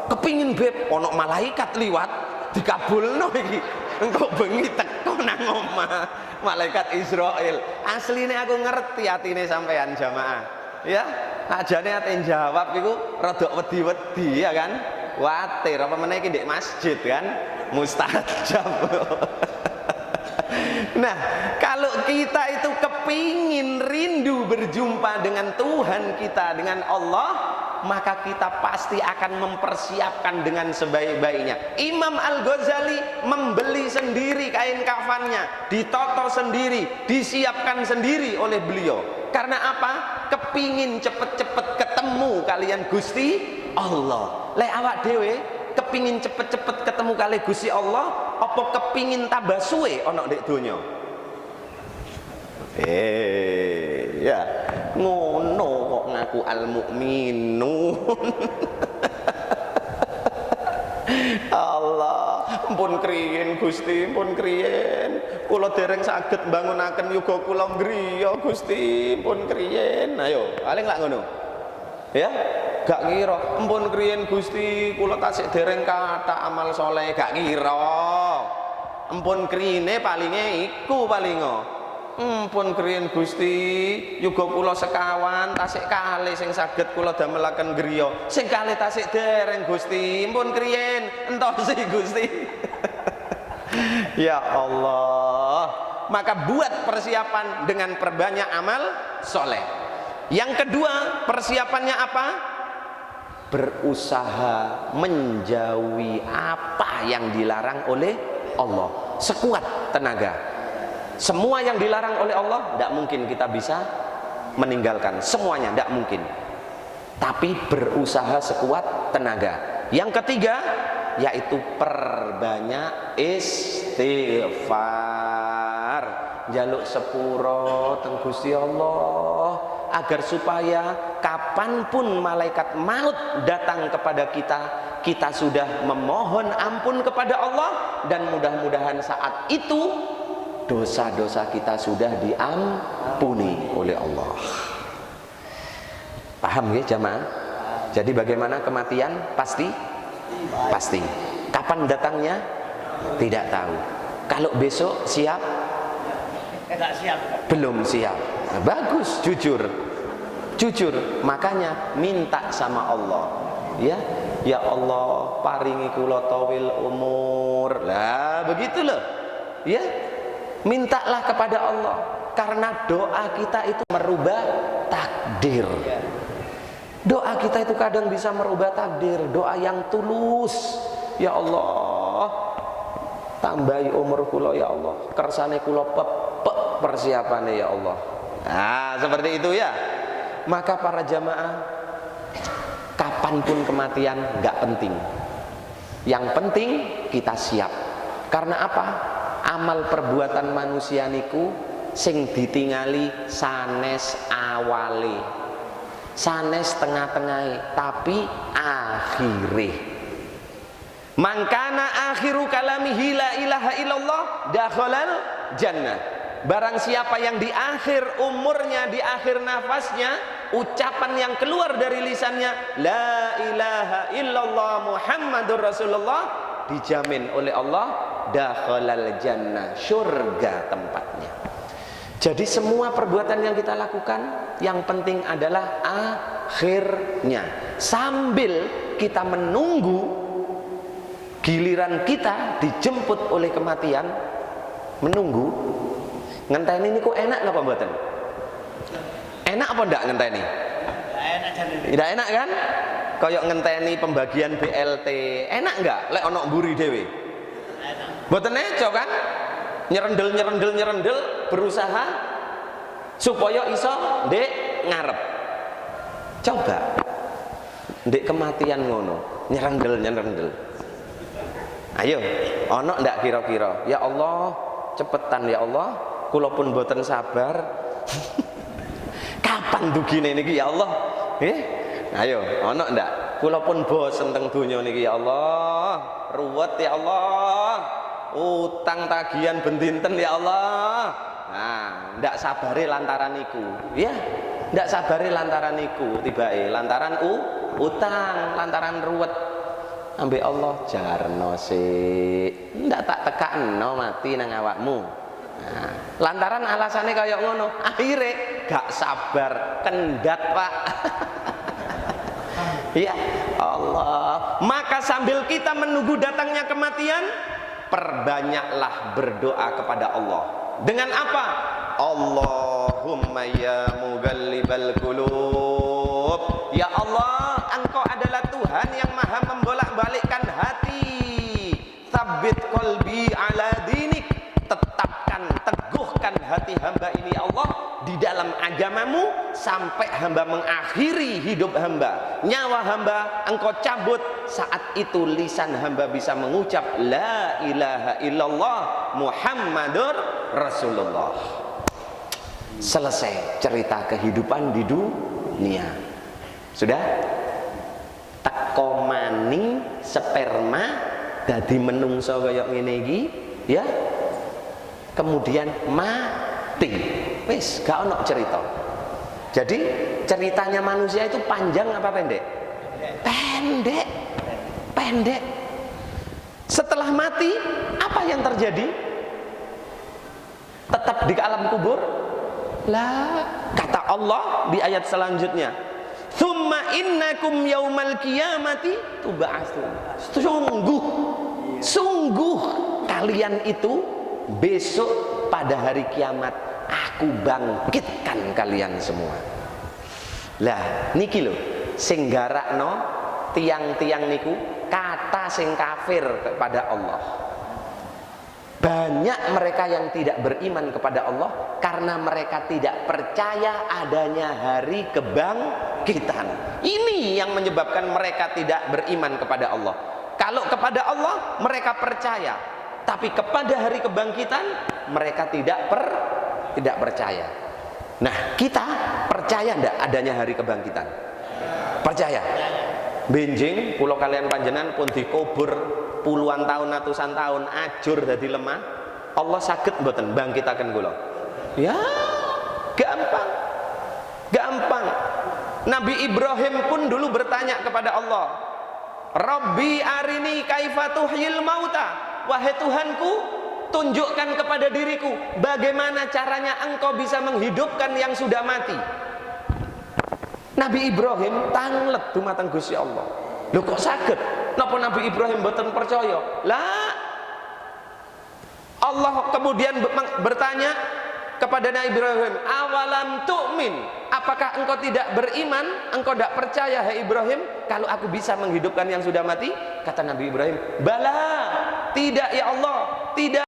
kepingin beb, ana malaikat liwat dikabulno iki. Engko bengi teko nang omah malaikat Israil. Asline aku ngerti atine sampean jamaah. Ya, ajane ate jawab iku rada wedi-wedi ya kan. Kuwatir apa meneh iki ndek masjid kan. Mustajab. Nah, kalau kita itu kepingin rindu berjumpa dengan Tuhan kita, dengan Allah, maka kita pasti akan mempersiapkan dengan sebaik-baiknya. Imam Al-Ghazali membeli sendiri kain kafannya, ditoto sendiri, disiapkan sendiri oleh beliau. Karena apa? Kepingin cepet-cepet ketemu kalian Gusti Allah. Lek awak dewe kepingin cepet-cepet ketemu kali Gusti Allah, apa kepingin tambah suwe ana ndek donya? Ya, ngono kok ngaku al-mukminun. Allah, ampun kriyen Gusti, ampun kriyen. Kula dereng saged mbangunaken yuga kula griya Gusti, ampun kriyen. Ayo, paling lak ngono. Ya, gak kira ampun kriyen Gusti kula tasik dereng kathah amal soleh, gak kira ampun kriyene palinge iku palingo ampun kriyen Gusti yuga kula sekawan tasik kalih sing saged kula damelaken griya, sing kalih tasik dereng Gusti ampun kriyen entosi Gusti. Ya Allah, maka buat persiapan dengan perbanyak amal soleh. Yang kedua, persiapannya apa? Berusaha menjauhi apa yang dilarang oleh Allah sekuat tenaga. Semua yang dilarang oleh Allah tidak mungkin kita bisa meninggalkan, semuanya tidak mungkin. Tapi berusaha sekuat tenaga. Yang ketiga, yaitu perbanyak istighfar, jaluk sepuro teng Gusti Allah, agar supaya kapanpun malaikat maut datang kepada kita, kita sudah memohon ampun kepada Allah, dan mudah-mudahan saat itu dosa-dosa kita sudah diampuni oleh Allah. Paham ya jamaah? Jadi bagaimana kematian? Pasti? Pasti. Kapan datangnya? Tidak tahu. Kalau besok siap? Tidak siap. Belum siap. Nah, bagus, jujur. Makanya minta sama Allah. Ya Allah, paringi kula tawil umur. Lah begitu loh. Ya, mintalah kepada Allah, karena doa kita itu merubah takdir. Doa kita itu kadang bisa merubah takdir. Doa yang tulus, ya Allah, tambahi umur kula ya Allah, kersane kula pepek persiapane ya Allah. Nah, seperti itu ya. Maka para jamaah, kapanpun kematian nggak penting. Yang penting kita siap. Karena apa? Amal perbuatan manusia niku sing ditingali sanes awale, sanes tengah-tengahe, tapi akhire. Mangkana akhiru kalamihi la ilaha illallah dakhalal jannah. Barang siapa yang di akhir umurnya, di akhir nafasnya, ucapan yang keluar dari lisannya la ilaha illallah Muhammadur Rasulullah, dijamin oleh Allah dakhalal jannah, surga tempatnya. Jadi semua perbuatan yang kita lakukan, yang penting adalah akhirnya. Sambil kita menunggu giliran kita dijemput oleh kematian, menunggu. Ngenteni niku enak napa mboten? Enak apa ndak ngenteni? Tidak enak kan? Kayak ngenteni pembagian BLT, enak enggak lek ana mburi dhewe? Mboten eco kan? Nyerendel berusaha supaya iso ndek ngarep. Coba ndek kematian ngono, nyerendel. Ayo, ana ndak kira-kira? Ya Allah, cepetan ya Allah. Kula pun boten sabar. Kapan dugine niki ya Allah? Ayo, ana ndak? Kula pun bosen teng donya niki ya Allah. Ruwet ya Allah. Utang tagihan bendinten ya Allah. Nah, ndak sabare lantaran niku. Ya, ndak sabare lantaran niku tibake lantaran utang, lantaran ruwet. Ambek Allah jarno sik. Ndak tak tekakno mati nang awakmu. Nah, lantaran alasannya kayak ngono, akhirnya gak sabar, kendat pak. Ya Allah. Maka sambil kita menunggu datangnya kematian, perbanyaklah berdoa kepada Allah. Dengan apa? Allahumma ya mugallibal qulub, ya Allah, Engkau adalah Tuhan yang maha membolak-balikkan hati. Tsabbit qalbi ala dinik, teguhkan hati hamba ini ya Allah di dalam agamamu sampai hamba mengakhiri hidup hamba, nyawa hamba Engkau cabut. Saat itu lisan hamba bisa mengucap la ilaha illallah Muhammadur Rasulullah. Selesai cerita kehidupan di dunia. Sudah? Teko maning sperma dadi menungso kaya ngene iki ya. Kemudian mati, wis gak ono cerita. Jadi ceritanya manusia itu panjang apa pendek? Pendek. Setelah mati apa yang terjadi? Tetap di alam kubur? Lah, kata Allah di ayat selanjutnya, tsumma innakum yaumal qiyamati tub'atsun. Sungguh kalian itu besok pada hari kiamat aku bangkitkan kalian semua. Lah niki lho sing garakno tiang-tiang niku kata sing kafir kepada Allah. Banyak mereka yang tidak beriman kepada Allah karena mereka tidak percaya adanya hari kebangkitan. Ini yang menyebabkan mereka tidak beriman kepada Allah. Kalau kepada Allah mereka percaya, tapi kepada hari kebangkitan mereka tidak percaya. Nah, kita percaya ndak adanya hari kebangkitan? Percaya. Benjing pulau kalian panjenengan pun dikubur puluhan tahun, ratusan tahun, ajur dadi lemah. Allah saged mboten bangkitaken kula? Ya, gampang. Nabi Ibrahim pun dulu bertanya kepada Allah, Rabbi arini kaifa tuhyil mauta. Wahai Tuhanku, tunjukkan kepada diriku bagaimana caranya Engkau bisa menghidupkan yang sudah mati. Nabi Ibrahim tanglet dumateng Gusti Allah. Lho kok saged? Napa Nabi Ibrahim mboten percaya? Lah Allah kemudian bertanya kepada Nabi Ibrahim, awalam tu'min, apakah engkau tidak beriman, engkau tidak percaya hai Ibrahim kalau aku bisa menghidupkan yang sudah mati? Kata Nabi Ibrahim, bala, tidak ya Allah, tidak.